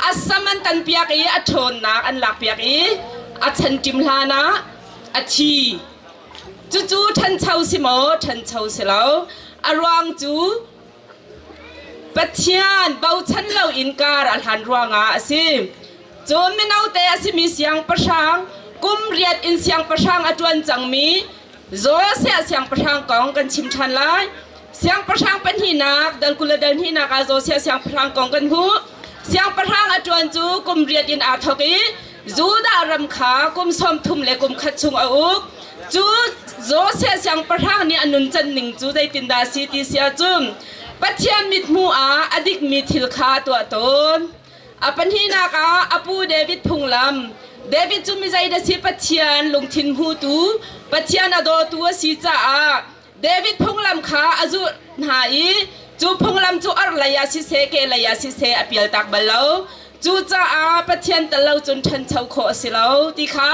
อาสมันตันเปียกอีอัชนนักอันหลักเปียกอีอาชันจิมลานะอาชีจู่ๆท่านเช่าสิโมท่านเช่าสิแล้วอารวงจู่ปัจเจียนเบาชันเลวอินการอันหันรวงสิจนไม่เอาแต่สิมีเสียงประชังกุมเรียดอินเสียงประชังอจวนจังมีโซเสียเสียงประชังกองกันชิมชันไลเสียงประชังเป็นหินักเดินกุลเดินหินักโซเสียเสียงประชังกองกันหูเสียงประชังอจวนจูกุมเรียดอินอาทกีจูดารำขากุมสมทุมเลกุมขัดชุงอุกจูโซเสียเสียงประชังนี่อนุนจันหนิงจูได้ตินดาสีติเสียจุมปัจเจียนมิดมูอาอดิกมิทิลคาตัวตนอาปัญหนักอาปูเดวิดพุงลำเดวิดจุมิใจเดสิปัจเจียนลงทินหูตูปัจเจียนอดตัวสีจ้าเดวิดพุงลำขาอาจุหายจูพุงลำจูอัลลายาสิเซเกลายาสิเซอภิลตักบัลเลาจูจ้าปัจเจียนตะเลาจนทันเช่าโคสิเลาตีขา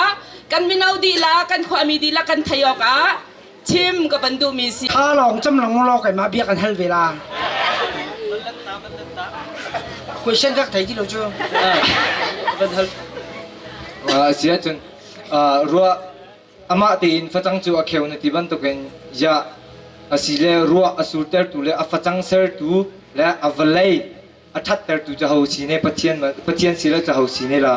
กันมินาดีละกันความมีดีละกันทยอกชิมกับบันดูมีสิถ้าลองจำลองลอกกันมาเบียกันเฮลเวลาคุยเช่นกักไทยที่เราจูเสียจนรัวอามาตีนฟังจูอาเขียวในที่บ้านตุกันยาสิเลรัวอสูรเตอร์ตูเลอาฟังเซอร์ตูและอวลัยอาทัดเตอร์ตูจะหาสีเนปะเทียนสิเลจะหาสีเนละ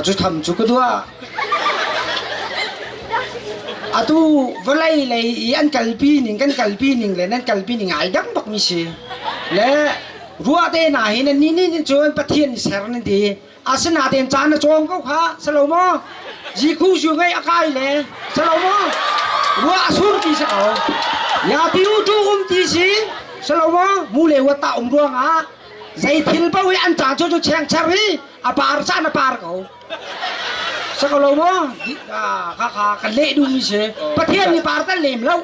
จะทำจุกด้วยatu valai lei an kalpi ning kan kalpi ning le nan kalpi ning ai dang bak mi se le ruwa te na hin ni ni chon pathian ser ni ti asna ten chan na chong ko kha salomo ji khu ju ngai akai le salomo ruwa sur ki sa ko ya ti u tu ti si salomo mu le wa ta ruwa nga zai thil pa wi an cha cho cheng chari apar sa na par koสักโลโม่ข้ากันเละดูมิเช่ประเทศนี้ปาร์ตันเล่มแล้ว